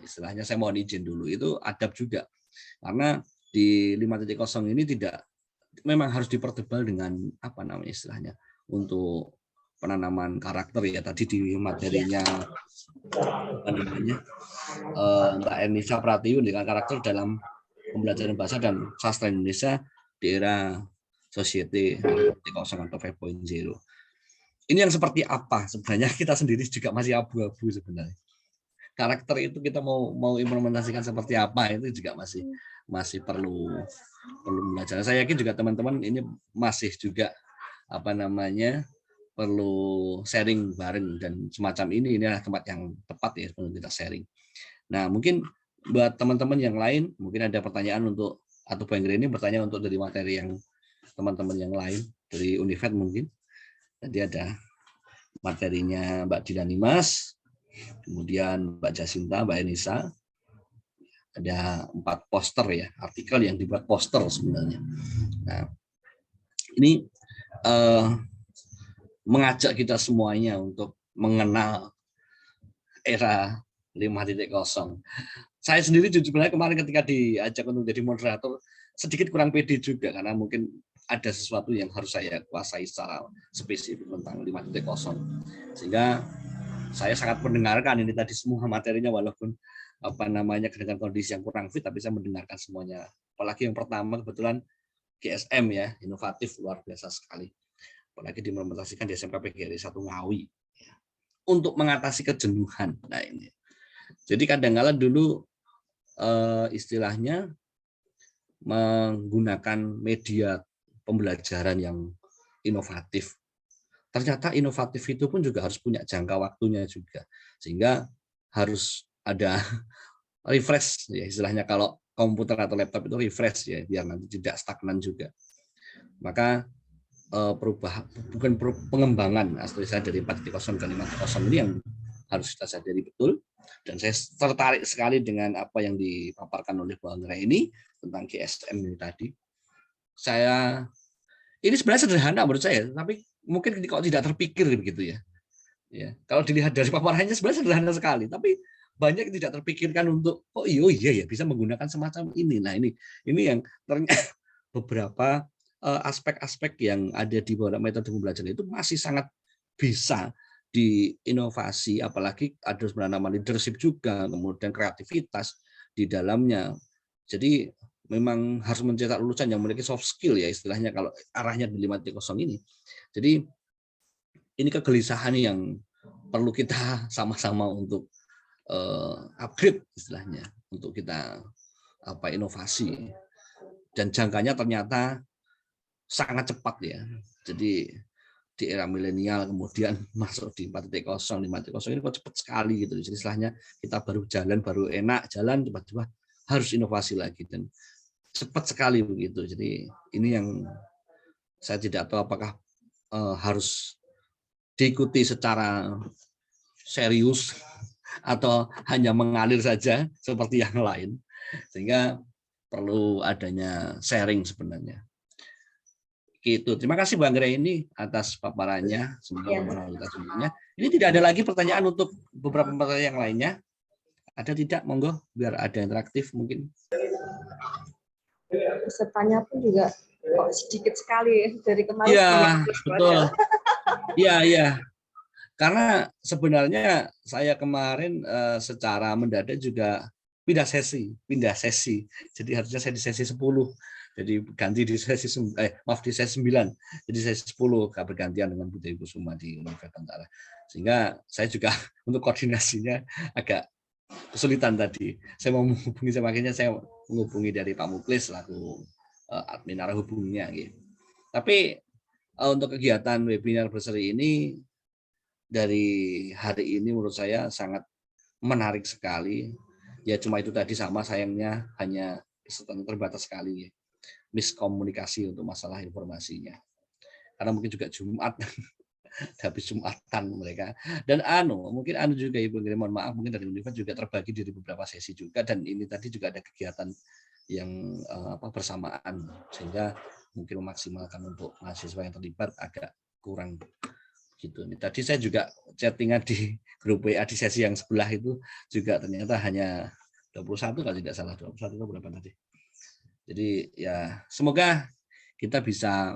istilahnya saya mohon izin dulu, itu adab juga. Karena di 5.0 ini memang harus dipertebal dengan istilahnya untuk penanaman karakter ya. Tadi di materinya Mbak Enisa Pratiwi dengan karakter dalam pembelajaran bahasa dan sastra Indonesia di era Society 5.0 atau 5.0. Ini yang seperti apa? Sebenarnya kita sendiri juga masih abu-abu sebenarnya. Karakter itu kita mau implementasikan seperti apa, itu juga masih perlu belajar. Saya yakin juga teman-teman ini masih juga perlu sharing bareng, dan semacam ini adalah tempat yang tepat ya untuk kita sharing. Nah, mungkin buat teman-teman yang lain, mungkin ada pertanyaan atau Bang Reni bertanya untuk dari materi yang teman-teman yang lain dari Univet mungkin. Tadi ada materinya Mbak Dilani Mas, kemudian Mbak Jasinta, Mbak Enisa, ada 4 poster ya, artikel yang dibuat poster sebenarnya. Nah, ini mengajak kita semuanya untuk mengenal era 5.0. Saya sendiri sebenarnya kemarin ketika diajak untuk jadi moderator, sedikit kurang pede juga, karena mungkin ada sesuatu yang harus saya kuasai secara spesifik tentang 5.0. Sehingga saya sangat mendengarkan ini tadi semua materinya, walaupun dengan kondisi yang kurang fit, tapi saya mendengarkan semuanya. Apalagi yang pertama kebetulan GSM ya, inovatif luar biasa sekali. Apalagi diimplementasikan di SMK PGRI 1 Ngawi untuk mengatasi kejenuhan. Nah ini. Jadi kadang-kala dulu istilahnya menggunakan media pembelajaran yang inovatif. Ternyata inovatif itu pun juga harus punya jangka waktunya juga, sehingga harus ada refresh ya, istilahnya kalau komputer atau laptop itu refresh ya, biar nanti tidak stagnan juga. Maka pengembangan saya dari 4.0 ke 5.0 ini yang harus kita sadari betul. Dan saya tertarik sekali dengan apa yang dipaparkan oleh Bang Ray ini tentang GSM ini tadi. Saya Ini sebenarnya sederhana menurut saya, tapi mungkin kok tidak terpikir begitu ya. Ya, kalau dilihat dari paparannya sebenarnya sederhana sekali, tapi banyak yang tidak terpikirkan untuk iya ya bisa menggunakan semacam ini. Nah, ini yang ternyata beberapa aspek-aspek yang ada di bawah metode pembelajaran itu masih sangat bisa diinovasi, apalagi ada sebenarnya nama leadership juga, kemudian kreativitas di dalamnya. Jadi memang harus mencetak lulusan yang memiliki soft skill ya istilahnya kalau arahnya di 5.0 ini. Jadi ini kegelisahan yang perlu kita sama-sama untuk upgrade istilahnya, untuk kita inovasi, dan jangkanya ternyata sangat cepat ya. Jadi di era milenial kemudian masuk di 4.0, 5.0 ini kok cepat sekali gitu. Jadi istilahnya kita baru jalan, baru enak jalan, tiba-tiba harus inovasi lagi dan cepat sekali begitu. Jadi ini yang saya tidak tahu apakah harus diikuti secara serius atau hanya mengalir saja seperti yang lain, sehingga perlu adanya sharing sebenarnya. Gitu. Terima kasih Bang Anggraini atas paparannya. Semoga bermanfaat semuanya. Ini tidak ada lagi pertanyaan untuk beberapa pertanyaan yang lainnya. Ada tidak? Monggo, biar ada interaktif mungkin. Pesertanya pun juga kok sedikit sekali dari kemarin. Iya, betul. Iya. Karena sebenarnya saya kemarin secara mendadak juga pindah sesi. Jadi harusnya saya di sesi 10. Jadi ganti di sesi di sesi 9. Jadi sesi 10 bergantian dengan Bu Dewi Kusuma di Universitas Tentara. Sehingga saya juga untuk koordinasinya agak kesulitan tadi. Saya mau menghubungi, makanya saya menghubungi dari Pak Muklis selaku admin arah hubunginya gitu. Tapi untuk kegiatan webinar berseri ini dari hari ini menurut saya sangat menarik sekali. Ya cuma itu tadi, sama sayangnya hanya terbatas sekali ya. Miskomunikasi untuk masalah informasinya. Karena mungkin juga Jumat, habis Jumatan mereka. Dan mungkin juga Ibu, mohon maaf, mungkin dari Universitas juga terbagi dari beberapa sesi juga, dan ini tadi juga ada kegiatan yang bersamaan, sehingga mungkin memaksimalkan untuk mahasiswa yang terlibat agak kurang gitu. Tadi saya juga chattingan di grup WA di sesi yang sebelah itu juga ternyata hanya 21 kalau tidak salah, 21 itu berapa tadi. Jadi ya semoga kita bisa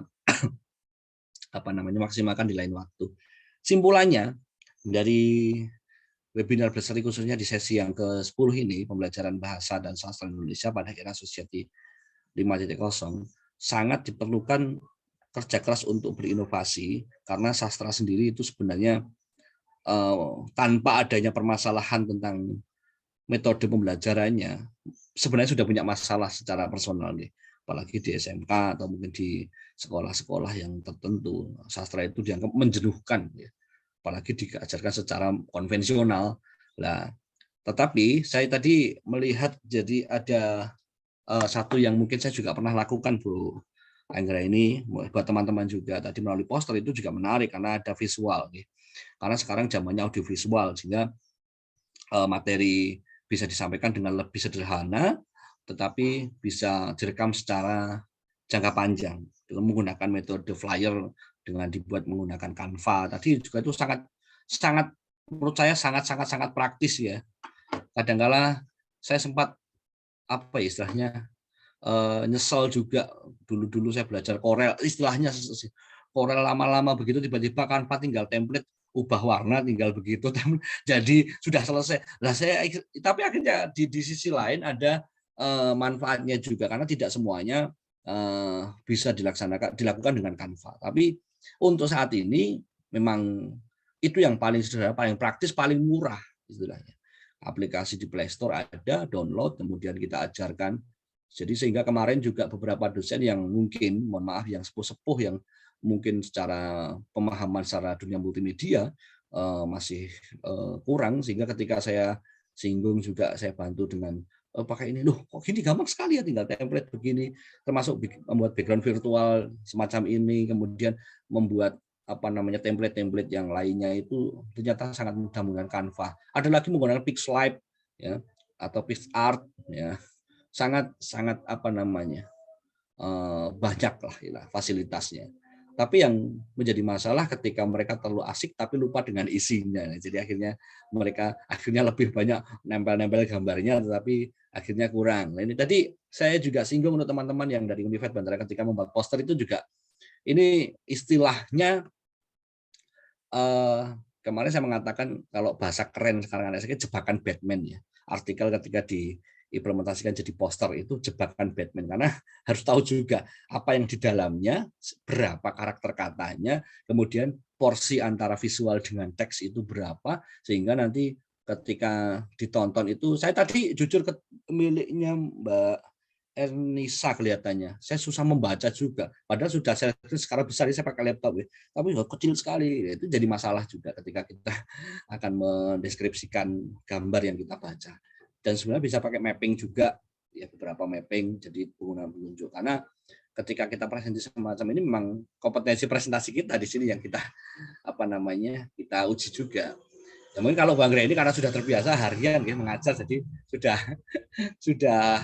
maksimalkan di lain waktu. Simpulannya dari webinar berseri khususnya di sesi yang ke-10 ini, pembelajaran bahasa dan sastra Indonesia pada era Society 5.0, sangat diperlukan kerja keras untuk berinovasi, karena sastra sendiri itu sebenarnya tanpa adanya permasalahan tentang metode pembelajarannya sebenarnya sudah punya masalah secara personal nih, apalagi di SMK atau mungkin di sekolah-sekolah yang tertentu. Sastra itu dianggap menjenuhkan ya, apalagi diajarkan secara konvensional. Nah, tetapi saya tadi melihat jadi ada satu yang mungkin saya juga pernah lakukan Bu Anggraini, buat teman-teman juga tadi melalui poster itu juga menarik karena ada visual nih. Karena sekarang zamannya audiovisual, sehingga materi bisa disampaikan dengan lebih sederhana, tetapi bisa direkam secara jangka panjang dengan menggunakan metode flyer, dengan dibuat menggunakan Canva. Tadi juga itu sangat menurut saya sangat praktis ya. Kadang-kala saya sempat istilahnya nyesel juga, dulu saya belajar Corel, istilahnya Corel lama-lama begitu, tiba-tiba Canva tinggal template, ubah warna tinggal begitu, jadi sudah selesai. Lah tapi akhirnya di sisi lain ada manfaatnya juga, karena tidak semuanya bisa dilakukan dengan Canva. Tapi untuk saat ini memang itu yang paling sederhana, paling praktis, paling murah istilahnya. Aplikasi di Play Store ada, download, kemudian kita ajarkan. Jadi sehingga kemarin juga beberapa dosen yang mungkin, mohon maaf, yang sepuh-sepuh, yang mungkin secara pemahaman secara dunia multimedia masih kurang, sehingga ketika saya singgung juga saya bantu dengan pakai ini, loh kok gini gampang sekali ya, tinggal template begini, termasuk membuat background virtual semacam ini, kemudian membuat template-template yang lainnya itu ternyata sangat mudah menggunakan Canva. Ada lagi menggunakan Pixlab ya, atau PixArt ya. Sangat banyak lah fasilitasnya. Tapi yang menjadi masalah ketika mereka terlalu asik tapi lupa dengan isinya. Jadi akhirnya mereka lebih banyak nempel-nempel gambarnya tetapi akhirnya kurang. Nah, ini tadi saya juga singgung untuk teman-teman yang dari Univet Bandara ketika membuat poster itu juga ini istilahnya kemarin saya mengatakan kalau bahasa keren sekarang ada jebakan Batman ya. Artikel ketika diimplementasikan jadi poster itu jebakan Batman karena harus tahu juga apa yang di dalamnya, berapa karakter katanya, kemudian porsi antara visual dengan teks itu berapa sehingga nanti ketika ditonton itu saya tadi jujur ke miliknya Mbak Ernisa kelihatannya. Saya susah membaca juga. Padahal sudah saya sekarang besar ini saya pakai laptop ya. Tapi kecil sekali. Itu jadi masalah juga ketika kita akan mendeskripsikan gambar yang kita baca. Dan sebenarnya bisa pakai mapping juga ya, beberapa mapping jadi penggunaan penunjuk. Karena ketika kita presentasi semacam ini memang kompetensi presentasi kita di sini yang kita kita uji juga. Ya, mungkin kalau Bang Ray ini karena sudah terbiasa harian ya mengajar jadi sudah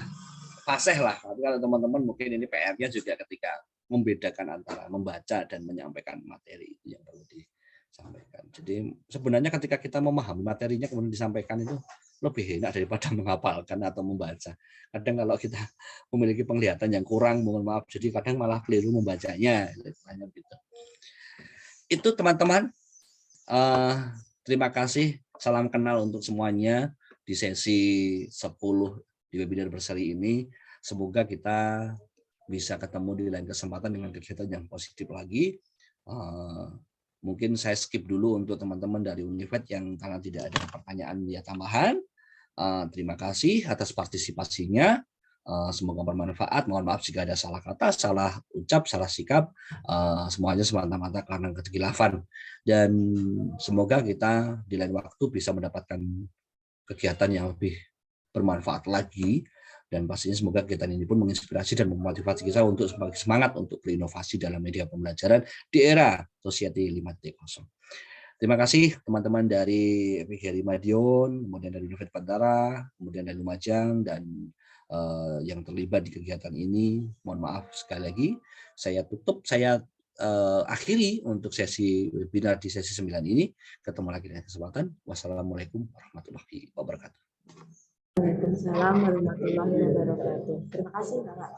fasih lah. Tapi kalau teman-teman mungkin ini PR-nya juga ketika membedakan antara membaca dan menyampaikan materi itu yang perlu disampaikan. Jadi sebenarnya ketika kita memahami materinya kemudian disampaikan itu lebih enak daripada menghafalkan atau membaca. Kadang kalau kita memiliki penglihatan yang kurang, mohon maaf, jadi kadang malah keliru membacanya. Itu teman-teman. Terima kasih. Salam kenal untuk semuanya di sesi 10 di webinar berseri ini. Semoga kita bisa ketemu di lain kesempatan dengan kegiatan yang positif lagi. Mungkin saya skip dulu untuk teman-teman dari Univet yang karena tidak ada pertanyaan ya tambahan. Terima kasih atas partisipasinya. Semoga bermanfaat. Mohon maaf jika ada salah kata, salah ucap, salah sikap. Semuanya semata-mata karena kekhilafan. Dan semoga kita di lain waktu bisa mendapatkan kegiatan yang lebih bermanfaat lagi. Dan pastinya semoga kegiatan ini pun menginspirasi dan memotivasi kita untuk semakin semangat untuk berinovasi dalam media pembelajaran di era Society 5.0. Terima kasih teman-teman dari PGRI Madiun, kemudian dari Univet Bandara, kemudian dari Lumajang, dan yang terlibat di kegiatan ini. Mohon maaf sekali lagi. Saya tutup, saya akhiri untuk sesi webinar di sesi 9 ini. Ketemu lagi di kesempatan. Wassalamualaikum warahmatullahi wabarakatuh. Waalaikumsalam warahmatullahi wabarakatuh. Terima kasih, Bapak.